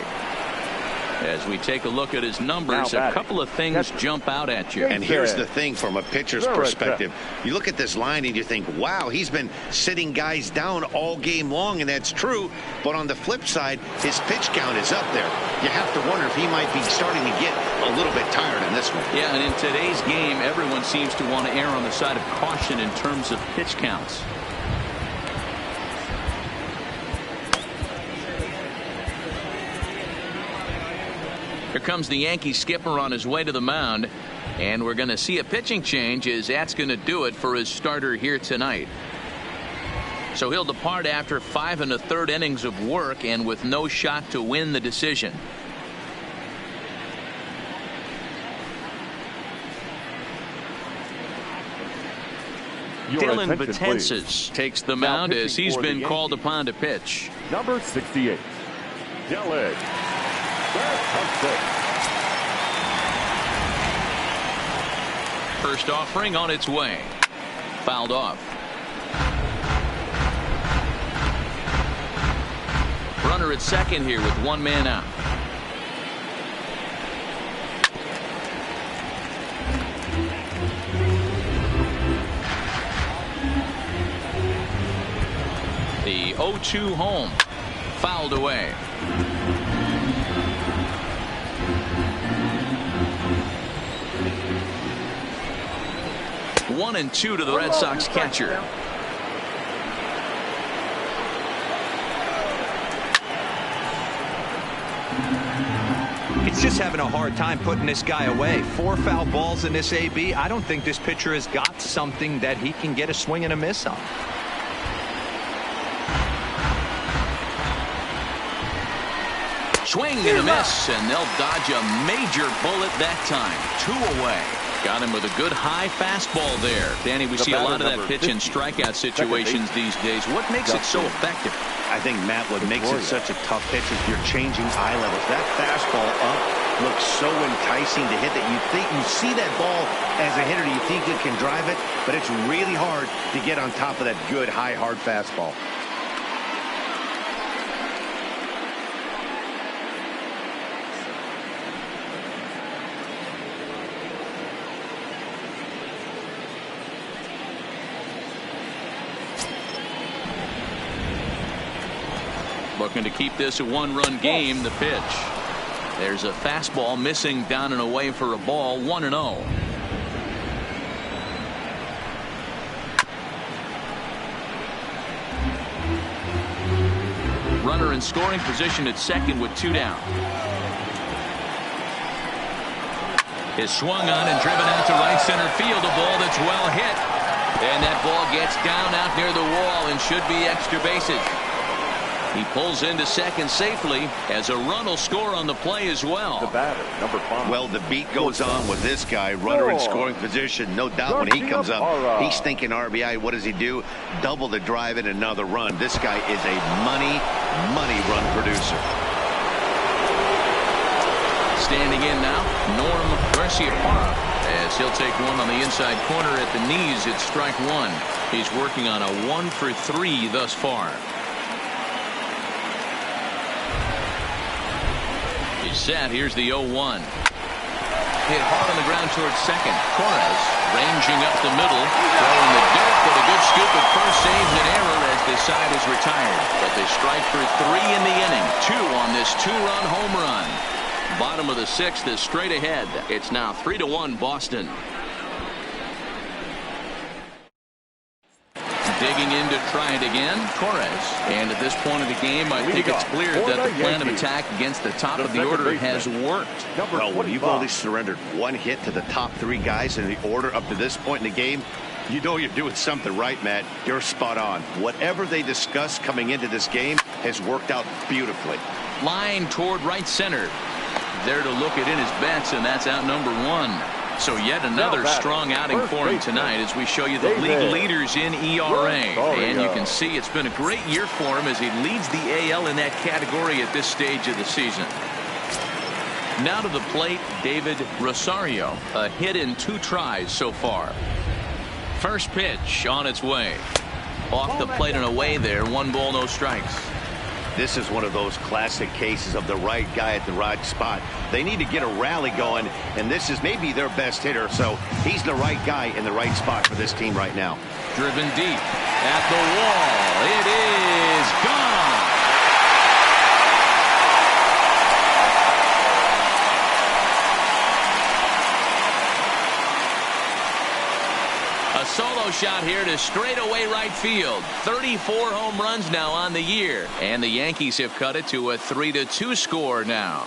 As we take a look at his numbers, a couple of things jump out at you. And here's the thing from a pitcher's perspective. You look at this line and you think, wow, he's been sitting guys down all game long, and that's true. But on the flip side, his pitch count is up there. You have to wonder if he might be starting to get a little bit tired in this one. Yeah, and in today's game, everyone seems to want to err on the side of caution in terms of pitch counts. Here comes the Yankee skipper on his way to the mound, and we're going to see a pitching change, as that's going to do it for his starter here tonight. So he'll depart after 5 1/3 innings of work and with no shot to win the decision. Dylan Betances takes the mound as he's been called upon to pitch. Number 68, Dylan. First offering on its way. Fouled off. Runner at second here with 1 man out. The 0-2 home. Fouled away. One and 2 to the Red Sox catcher. He's just having a hard time putting this guy away. 4 foul balls in this AB. I don't think this pitcher has got something that he can get a swing and a miss on. Swing and a miss, and they'll dodge a major bullet that time. 2 away. Got him with a good high fastball there. Danny, we see a lot of that pitch and strikeout situations these days. What makes it so effective? I think, Matt, what makes it such a tough pitch is you're changing eye levels. That fastball up looks so enticing to hit that you see that ball as a hitter, you think you can drive it, but it's really hard to get on top of that good, high, hard fastball. Looking to keep this a one-run game. The pitch. There's a fastball missing down and away for a ball. 1-0. Runner in scoring position at second with 2 down. Is swung on and driven out to right center field. A ball that's well hit. And that ball gets down out near the wall and should be extra bases. He pulls into second safely as a run will score on the play as well. The batter, number 5. Well, the beat goes on with this guy, runner in scoring position. No doubt when he comes up, he's thinking RBI. What does he do? Double the drive and another run. This guy is a money run producer. Standing in now, Norm Garcia-Parra, as he'll take one on the inside corner at the knees. It's strike 1. He's working on a 1 for 3 thus far. Set. Here's the 0-1. Hit hard on the ground towards second. Torres ranging up the middle, throwing the dirt, but a good scoop at first saves an error as the side is retired. But they strike for 3 in the inning. 2 on this 2-run home run. Bottom of the 6th is straight ahead. It's now 3-1 Boston. Digging in to try it again, Torres. And at this point of the game, I think it's clear that the plan of attack against the top of the order has worked. Well, when you've only surrendered 1 hit to the top 3 guys in the order up to this point in the game, you know you're doing something right, Matt. You're spot on. Whatever they discussed coming into this game has worked out beautifully. Line toward right center. There to look it in his bets, and that's out number 1. So yet another strong outing for him tonight as we show you the league leaders in ERA. And you can see it's been a great year for him as he leads the AL in that category at this stage of the season. Now to the plate, David Rosario. A hit in 2 tries so far. First pitch on its way. Off the plate and away there. 1 ball, no strikes. This is one of those classic cases of the right guy at the right spot. They need to get a rally going, and this is maybe their best hitter, so he's the right guy in the right spot for this team right now. Driven deep at the wall. It is gone. A solo shot here to straightaway right field. 34 home runs now on the year. And the Yankees have cut it to a 3-2 score now.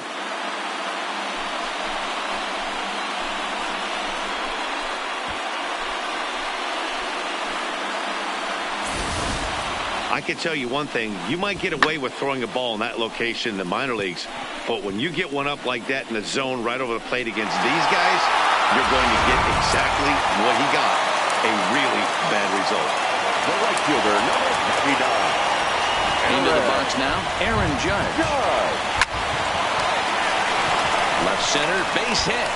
I can tell you one thing. You might get away with throwing a ball in that location in the minor leagues, but when you get one up like that in the zone right over the plate against these guys, you're going to get exactly what he got. A really bad result. The right fielder, number 59. Into the box now, Aaron Judge. Left center, base hit.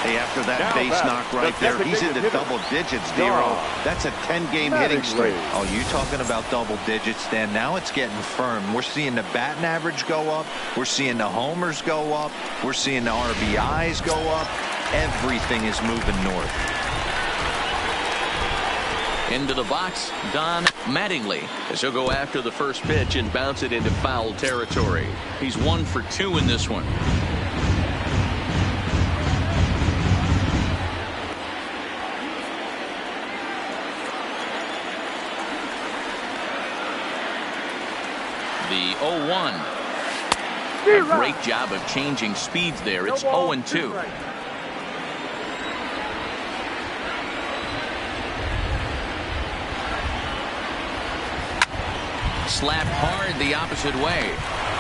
Hey, after that base knock right there, he's into double digits, Dero. That's a 10-game hitting streak. Oh, you talking about double digits, Dan? Now it's getting firm. We're seeing the batting average go up. We're seeing the homers go up. We're seeing the RBIs go up. Everything is moving north. Into the box, Don Mattingly, as he'll go after the first pitch and bounce it into foul territory. He's 1 for 2 in this one. The 0-1. A great job of changing speeds there. It's 0-2. Slapped hard the opposite way.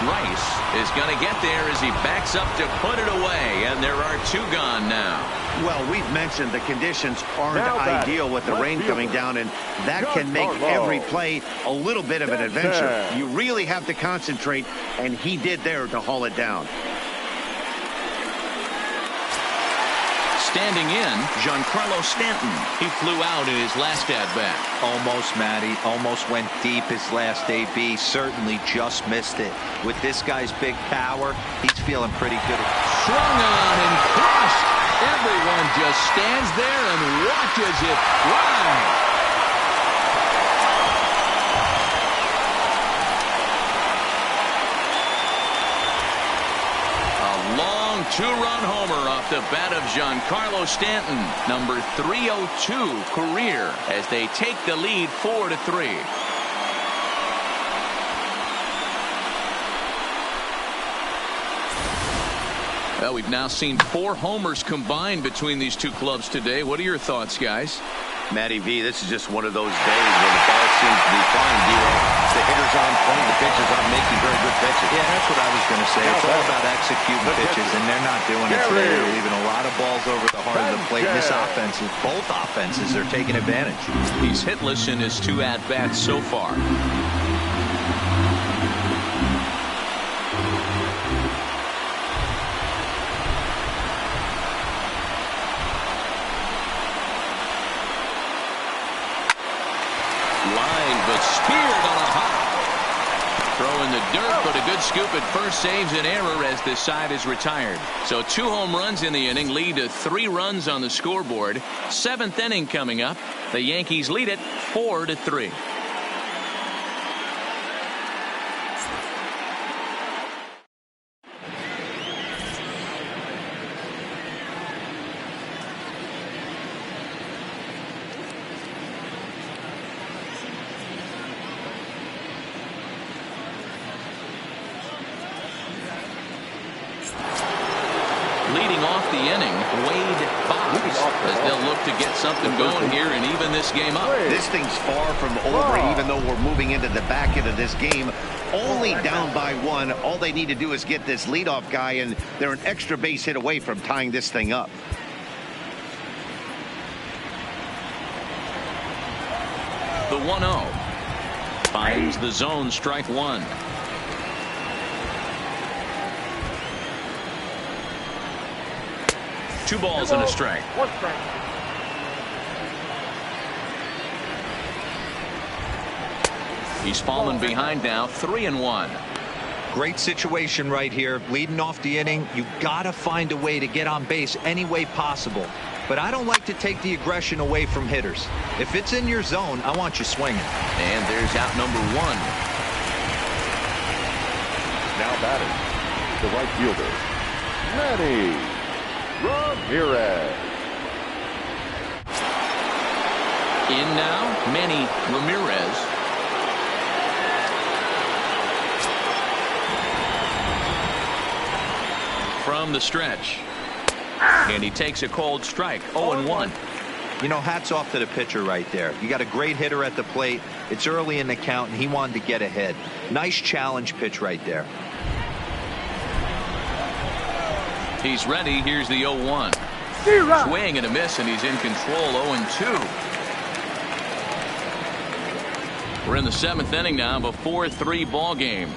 Rice is going to get there as he backs up to put it away, and there are 2 gone now. Well, we've mentioned the conditions aren't ideal with the rain coming down, and that can make every play a little bit of an adventure. You really have to concentrate, and he did there to haul it down. Standing in, Giancarlo Stanton. He flew out in his last at-bat. Almost, Matty. Almost went deep his last AB. Certainly just missed it. With this guy's big power, he's feeling pretty good. Swung on and crushed. Everyone just stands there and watches it fly. Long 2-run homer off the bat of Giancarlo Stanton, number 302 career, as they take the lead 4-3. Well, we've now seen 4 homers combined between these 2 clubs today. What are your thoughts, guys? Matty V, this is just one of those days when the ball seems to be flying. The hitter's on point, the pitchers aren't making very good pitches. Yeah, that's what I was going to say. It's all about executing pitches, and they're not doing it today. They're leaving a lot of balls over the heart of the plate. This offense, both offenses are taking advantage. He's hitless in his 2 at-bats so far. Speared on a hop. Throwing the dirt, but a good scoop at first saves an error as this side is retired. So 2 home runs in the inning lead to 3 runs on the scoreboard. 7th inning coming up. The Yankees lead it 4-3. Leading off the inning, Wade Boggs, as they'll look to get something going here and even this game up. This thing's far from over, even though we're moving into the back end of this game. Only down by 1. All they need to do is get this leadoff guy, and they're an extra base hit away from tying this thing up. The 1-0 finds the zone, strike 1. Two balls and a strike. 1 strike. He's fallen behind now, 3-1. Great situation right here. Leading off the inning, you gotta find a way to get on base any way possible. But I don't like to take the aggression away from hitters. If it's in your zone, I want you swinging. And there's out number 1. Now batting, the right fielder, Manny Ramirez. In now, Manny Ramirez. From the stretch. And he takes a cold strike, 0-1. You know, hats off to the pitcher right there. You got a great hitter at the plate. It's early in the count, and he wanted to get ahead. Nice challenge pitch right there. He's ready. Here's the 0-1. Swing and a miss, and he's in control, 0-2. We're in the 7th inning now of a 4-3 ball game.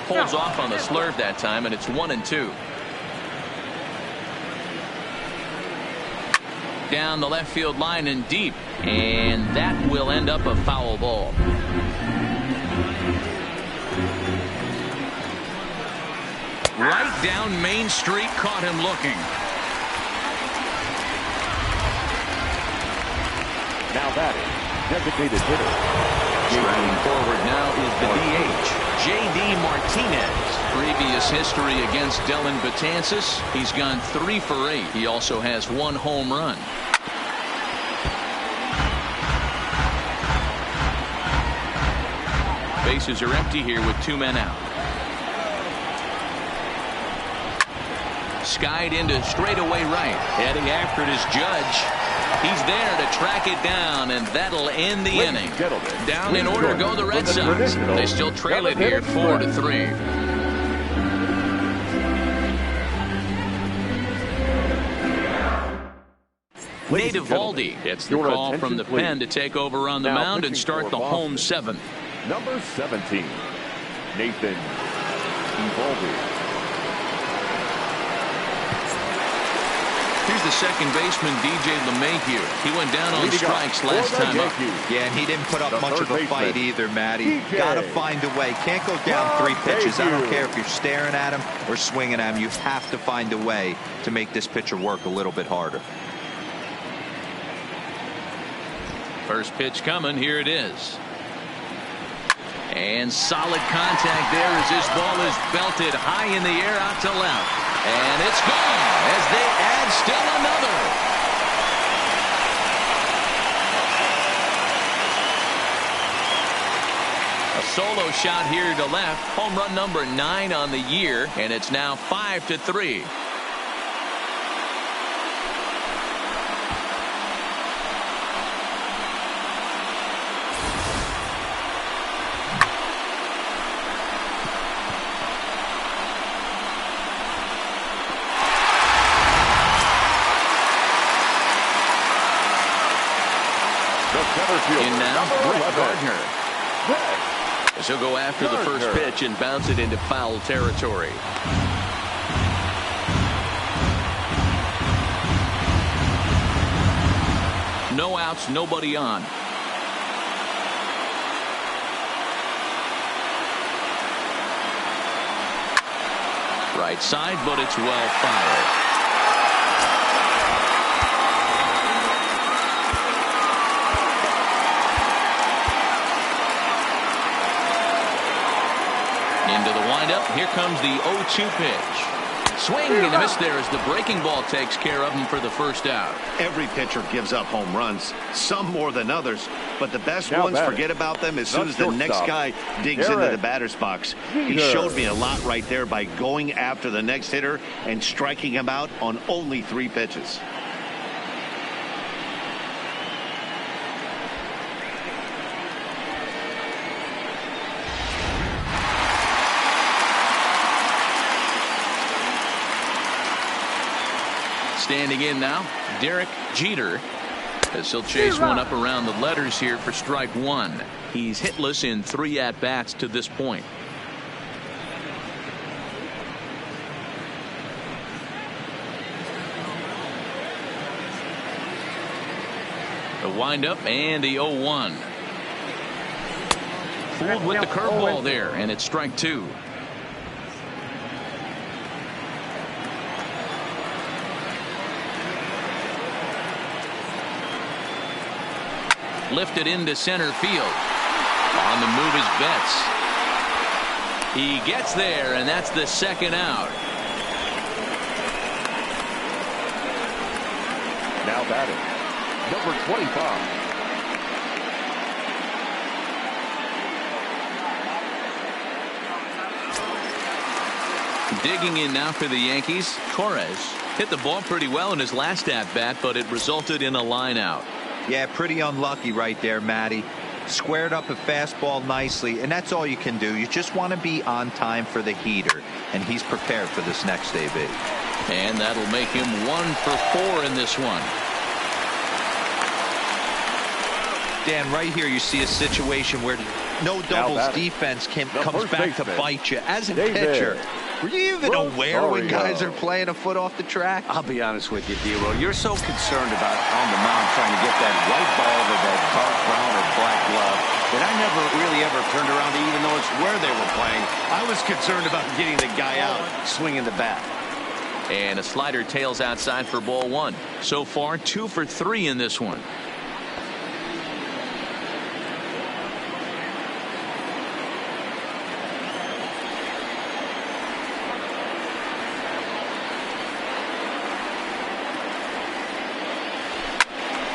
Pulls off on the slurve that time, and it's 1-2. Down the left field line and deep, and that will end up a foul ball. Right down Main Street, caught him looking. Now batting, designated hitter. Striding forward now is the DH, J.D. Martinez. Previous history against Dellin Betances, he's gone 3 for 8. He also has 1 home run. Bases are empty here with 2 men out. Skied into straightaway right. Heading after it is Judge. He's there to track it down, and that'll end the inning. Down in please order join go the us Red for the Sox. traditional They still trail it seventh here inning stretch. 4-3. Nate Eovaldi gets the your call from attention, the please. pen to take over on the Now mound and pitching start for the Boston. home seventh. Number 17, Nathan Eovaldi. Here's the second baseman, DJ LeMahieu. He went down on Leading strikes up last for the time up. Yankees, Yeah, and he didn't put up the much third of a fight baseman, either, Matty. DJ. Got to find a way. Can't go down 3 pitches. I don't Debut. care if you're staring at him or swinging at him. You have to find a way to make this pitcher work a little bit harder. First pitch coming. Here it is. And solid contact there as this ball is belted high in the air out to left. And it's gone as they add still another. A solo shot here to left. Home run number 9 on the year, and it's now 5-3. In now, Brett Gardner. As he'll go after the first pitch and bounce it into foul territory. No outs, nobody on. Right side, but it's well fired. Into the windup. Here comes the 0-2 pitch. Swing and a miss there as the breaking ball takes care of him for the first out. Every pitcher gives up home runs, some more than others, but the best Now ones batting. forget about them as soon The as the next shortstop, guy digs into Derek the batter's box. He Jeter. showed me a lot right there by going after the next hitter and striking him out on only 3 pitches. Standing in now, Derek Jeter, as he'll chase one up around the letters here for strike 1. He's hitless in 3 at-bats to this point. The windup and the 0-1. Fooled with the curveball there, and it's strike 2. Lifted into center field. On the move is Betts. He gets there, and that's the second out. Now batting, number 25. Digging in now for the Yankees, Torres hit the ball pretty well in his last at-bat, but it resulted in a line out. Yeah, pretty unlucky right there, Matty. Squared up a fastball nicely, and that's all you can do. You just want to be on time for the heater, and he's prepared for this next AB. And that'll make him 1 for 4 in this one. Dan, right here you see a situation where no doubles defense comes back to bite you. As a pitcher, were you even aware when guys are playing a foot off the track? I'll be honest with you, D-Roll. You're so concerned about on the mound trying to get that white ball to that dark brown or black glove that I never really ever turned around to even though it's where they were playing. I was concerned about getting the guy out swinging the bat. And a slider tails outside for ball 1. So far 2 for 3 in this one.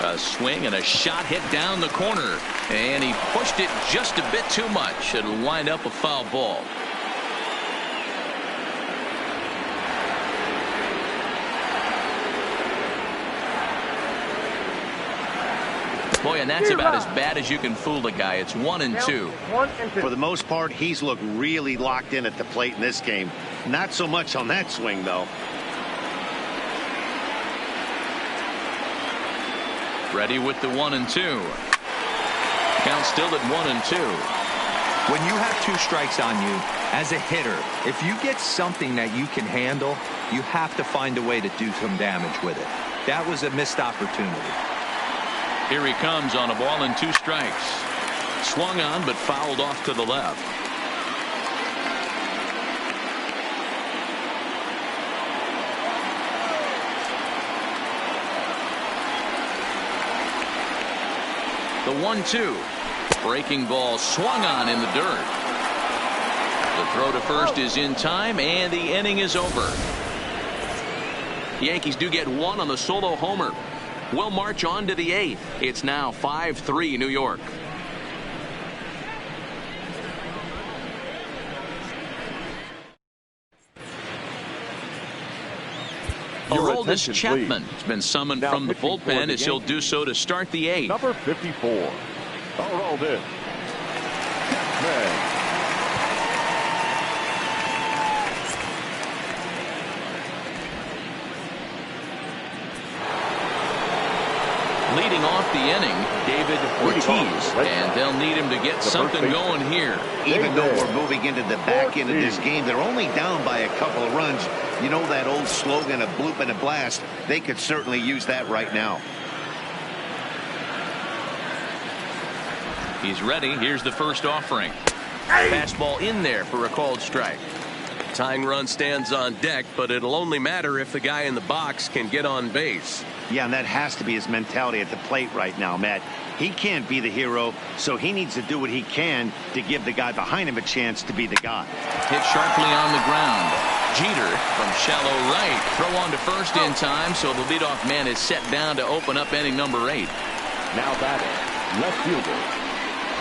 A swing and a shot hit down the corner, and he pushed it just a bit too much. It'll wind up a foul ball. Boy, and that's about as bad as you can fool a guy. It's 1-2. For the most part, he's looked really locked in at the plate in this game. Not so much on that swing, though. Ready with the 1-2. Count still at 1-2. When you have 2 strikes on you, as a hitter, if you get something that you can handle, you have to find a way to do some damage with it. That was a missed opportunity. Here he comes on a ball and 2 strikes. Swung on, but fouled off to the left. The 1-2. Breaking ball swung on in the dirt. The throw to first is in time, and the inning is over. The Yankees do get 1 on the solo homer. We'll march on to the 8th. It's now 5-3 New York. Aroldis Chapman has been summoned from the bullpen as he'll do so to start the 8th. Number 54. Aroldis Chapman. Leading off the inning, David Ortiz, and they'll need him to get something going here. Even though we're moving into the back end of this game, they're only down by a couple of runs. You know that old slogan of bloop and a blast? They could certainly use that right now. He's ready. Here's the first offering. Fastball in there for a called strike. Tying run stands on deck, but it'll only matter if the guy in the box can get on base. Yeah, and that has to be his mentality at the plate right now, Matt. He can't be the hero, so he needs to do what he can to give the guy behind him a chance to be the guy. Hit sharply on the ground. Jeter from shallow right. Throw on to first in time, so the leadoff man is set down to open up inning number 8. Now batting, left fielder,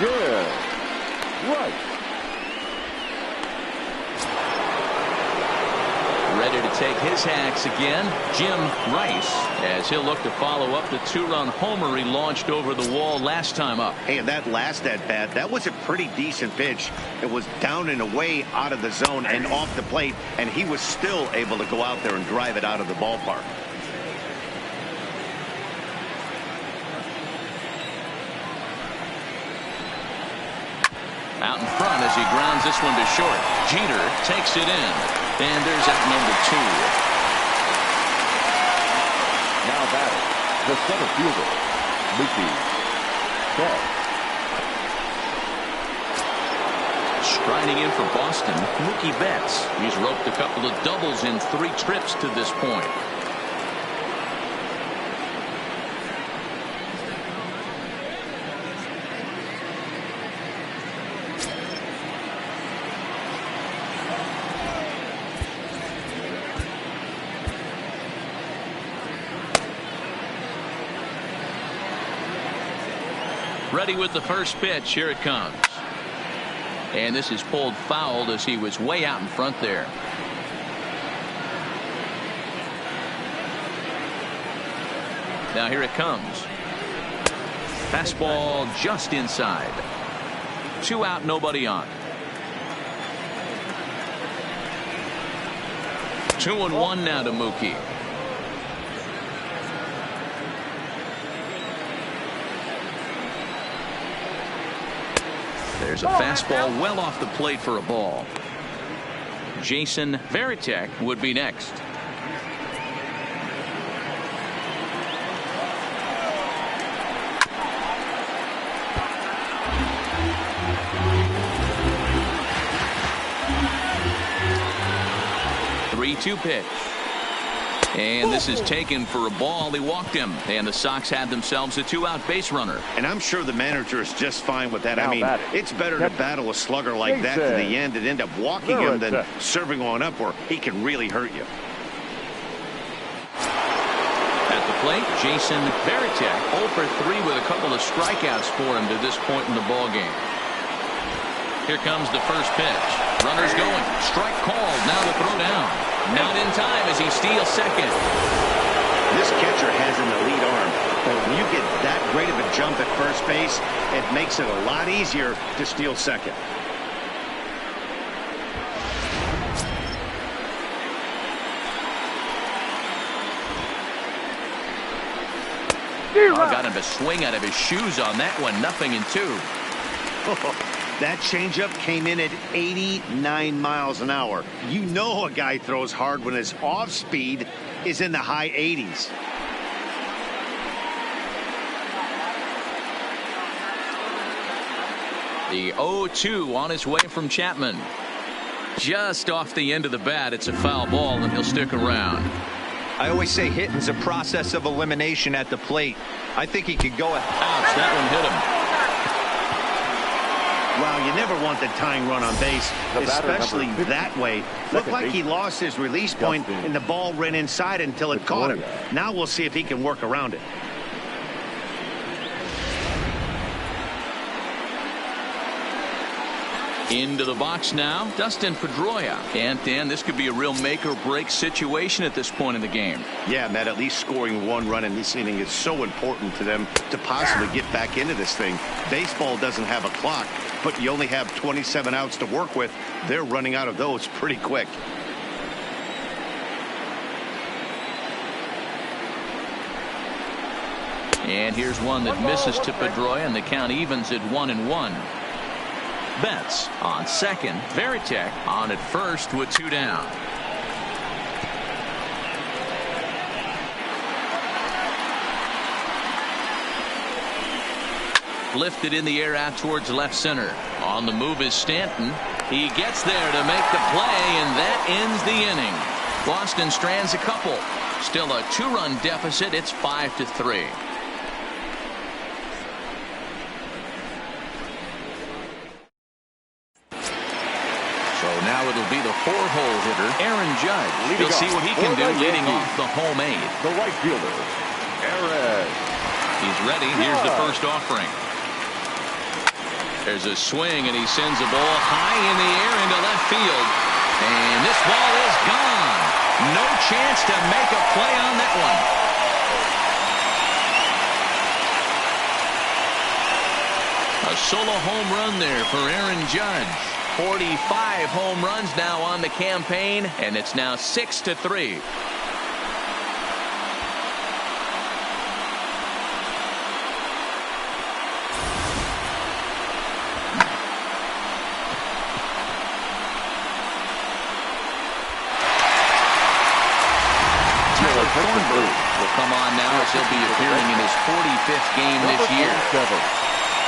Good. Right. Ready to take his hacks again, Jim Rice, as he'll look to follow up the 2-run homer he launched over the wall last time up. Hey, and that last at-bat, that was a pretty decent pitch. It was down and away out of the zone and off the plate, and he was still able to go out there and drive it out of the ballpark. Out in front as he grounds this one to short. Jeter takes it in. And there's out number 2. Now batting, the center fielder, Mookie Betts. Striding in for Boston, Mookie Betts. He's roped a couple of doubles in 3 trips to this point. Ready with the first pitch. Here it comes. And this is pulled foul as he was way out in front there. Now here it comes. Fastball just inside. 2 out, nobody on. 2-1 now to Mookie. There's a fastball well off the plate for a ball. Jason Varitek would be next. Three-two pitch. And this is taken for a ball. He walked him. And the Sox had themselves a 2-out base runner. And I'm sure the manager is just fine with that. Now I mean, it's better to battle a slugger like that to the end and end up walking him than serving one up where he can really hurt you. At the plate, Jason Varitek 0 for 3 with a couple of strikeouts for him to this point in the ballgame. Here comes the first pitch. Runners going. Strike called. Now the throw down. Not in time as he steals second. This catcher has an elite arm. But when you get that great of a jump at first base, it makes it a lot easier to steal second. Oh, got him to swing out of his shoes on that one. 0-2. That changeup came in at 89 miles an hour. You know a guy throws hard when his off speed is in the high 80s. The 0-2 on his way from Chapman. Just off the end of the bat. It's a foul ball, and he'll stick around. I always say hitting's a process of elimination at the plate. I think he could go. Ouch, that one hit him. Wow, you never want the tying run on base, especially that way. Looked like he lost his release point, and the ball ran inside until it caught him. Now we'll see if he can work around it. Into the box now, Dustin Pedroia. And Dan, this could be a real make or break situation at this point in the game. Yeah, Matt, at least scoring one run in this inning is so important to them to possibly get back into this thing. Baseball doesn't have a clock, but you only have 27 outs to work with. They're running out of those pretty quick. And here's one that misses to Pedroia, and the count evens at 1-1. Betts on second. Veritek on at first with 2 down. Lifted in the air out towards left center. On the move is Stanton. He gets there to make the play, and that ends the inning. Boston strands a couple. Still a 2-run deficit. It's 5-3. Now it'll be the 4-hole hitter, Aaron Judge. We'll see what he can do leading off the home 8. The right fielder, Aaron. He's ready. Here's the first offering. There's a swing, and he sends a ball high in the air into left field. And this ball is gone. No chance to make a play on that one. A solo home run there for Aaron Judge. 45 home runs now on the campaign, and it's now 6-3. Thornburg will come on now as he'll be appearing in his 45th game this year.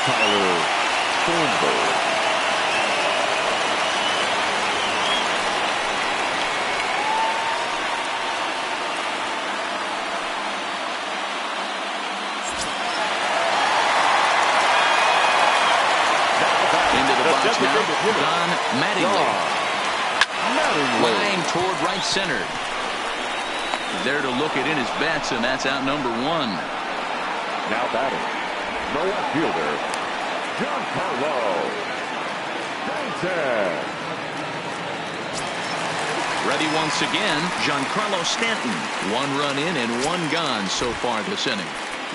Tyler Thornburg. Don Mattingly. Line toward right center. There to look it in his bets, and that's out number 1. Now batting, the left fielder, Giancarlo Stanton. Ready once again, Giancarlo Stanton. 1 run in and 1 gone so far this inning.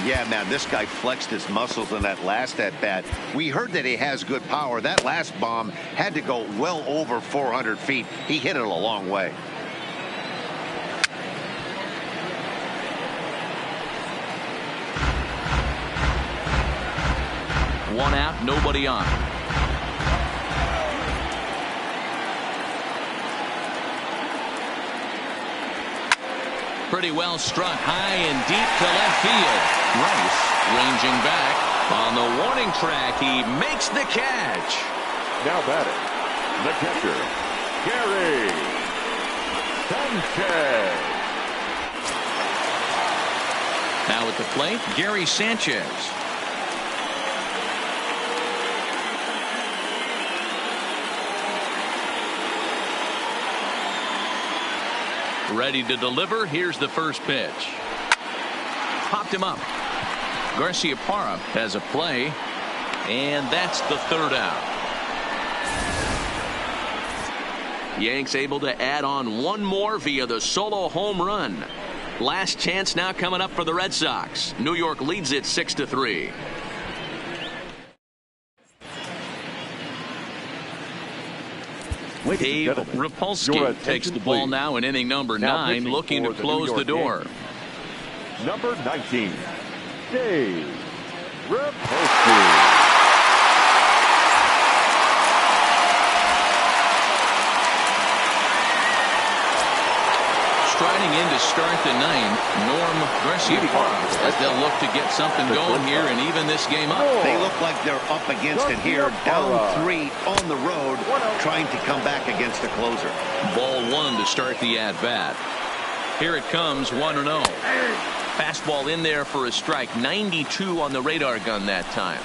Yeah, man, this guy flexed his muscles in that last at-bat. We heard that he has good power. That last bomb had to go well over 400 feet. He hit it a long way. One out, nobody on. Pretty well struck high and deep to left field. Rice ranging back on the warning track. He makes the catch. Now batting, the catcher, Gary Sanchez. Now at the plate, Gary Sanchez. Ready to deliver. Here's the first pitch. Popped him up. Garciaparra has a play, and that's the 3rd out. Yanks able to add on 1 more via the solo home run. Last chance now coming up for the Red Sox. New York leads it 6-3. Dave Rapolsky takes the ball now in inning number 9, looking to close the door. Number 19, Dave Rapolsky. Striding in to start the 9th, Norm Gressier, as they'll look to get something going here and even this game up. They look like they're up against it here, down 3 on the road, trying to come back against the closer. Ball 1 to start the at-bat. Here it comes, 1-0. Fastball in there for a strike, 92 on the radar gun that time.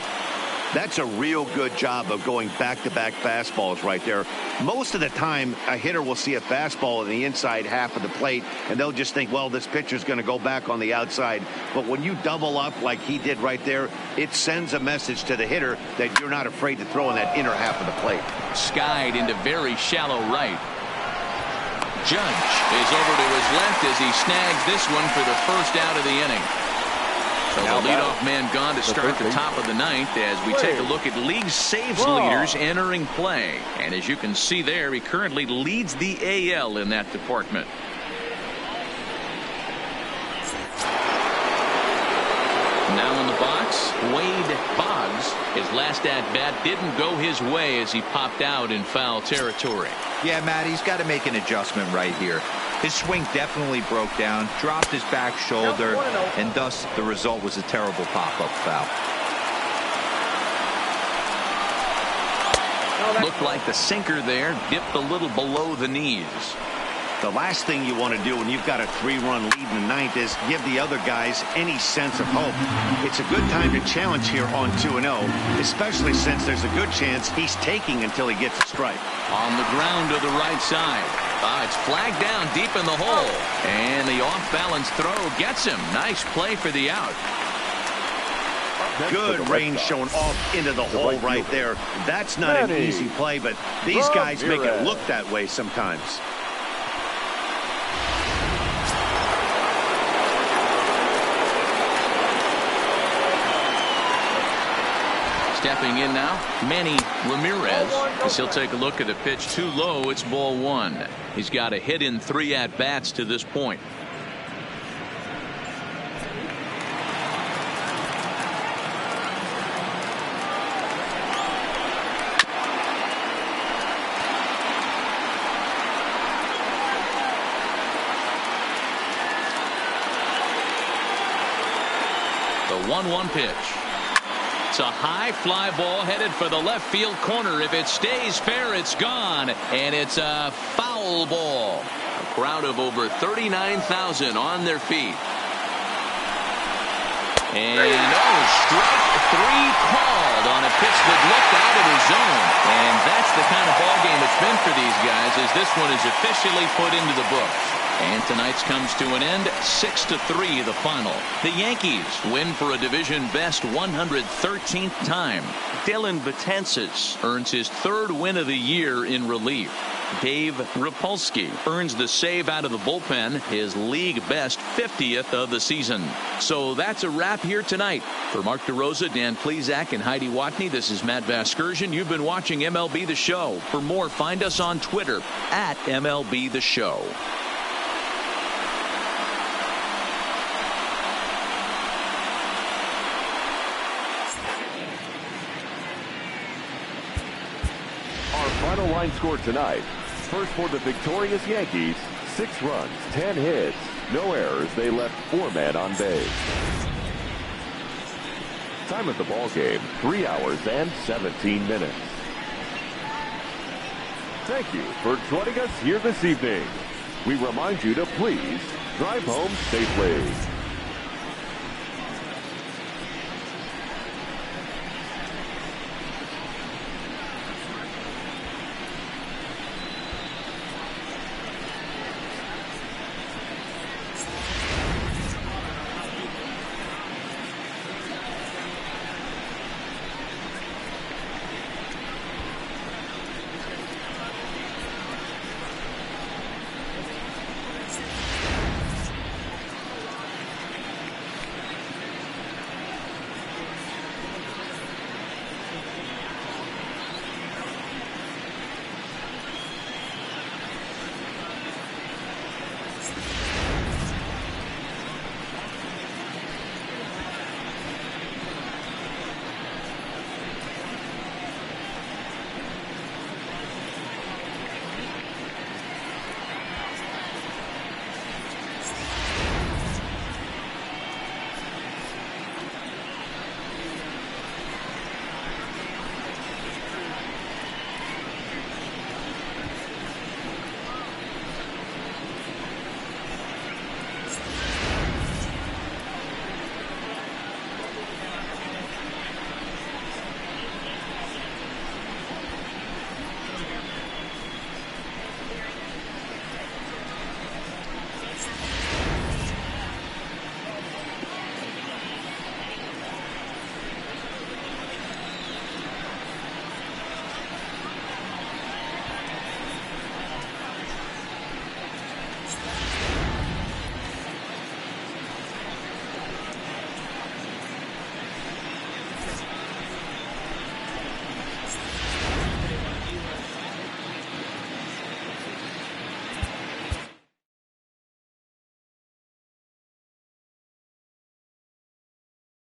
That's a real good job of going back-to-back fastballs right there. Most of the time, a hitter will see a fastball in the inside half of the plate, and they'll just think, well, this pitcher's going to go back on the outside. But when you double up like he did right there, it sends a message to the hitter that you're not afraid to throw in that inner half of the plate. Skied into very shallow right. Judge is over to his left as he snags this one for the first out of the inning. So the leadoff man gone to start the top of the 9th as we take a look at league saves leaders entering play. And as you can see there, he currently leads the AL in that department. Now in the box, Wade Boggs. His last at-bat didn't go his way as he popped out in foul territory. Yeah, Matt, he's got to make an adjustment right here. His swing definitely broke down, dropped his back shoulder, and thus the result was a terrible pop-up foul. Looked like the sinker there dipped a little below the knees. The last thing you want to do when you've got a 3-run lead in the 9th is give the other guys any sense of hope. It's a good time to challenge here on 2-0, especially since there's a good chance he's taking until he gets a strike. On the ground to the right side. It's flagged down deep in the hole. And the off-balance throw gets him. Nice play for the out. Good range shown off into the hole right there. That's not an easy play, but these guys make it look that way sometimes. Stepping in now, Manny Ramirez, as he'll take a look at a pitch too low. It's ball 1. He's got a hit in 3 at-bats to this point. The 1-1 pitch. It's a high fly ball headed for the left field corner. If it stays fair, it's gone. And it's a foul ball. A crowd of over 39,000 on their feet. And strike 3 called on a pitch that looked out of the zone. And that's the kind of ball game it's been for these guys as this one is officially put into the books. And tonight's comes to an end, 6-3 the final. The Yankees win for a division best 113th time. Dylan Betances earns his 3rd win of the year in relief. Dave Rapolsky earns the save out of the bullpen, his league best 50th of the season. So that's a wrap here tonight. For Mark DeRosa, Dan Plesac, and Heidi Watney, this is Matt Vasgersian. You've been watching MLB The Show. For more, find us on Twitter at MLB The Show. Final line score tonight. First for the victorious Yankees, 6 runs, 10 hits, no errors. They left 4 men on base. Time of the ball game, 3 hours and 17 minutes. Thank you for joining us here this evening. We remind you to please drive home safely.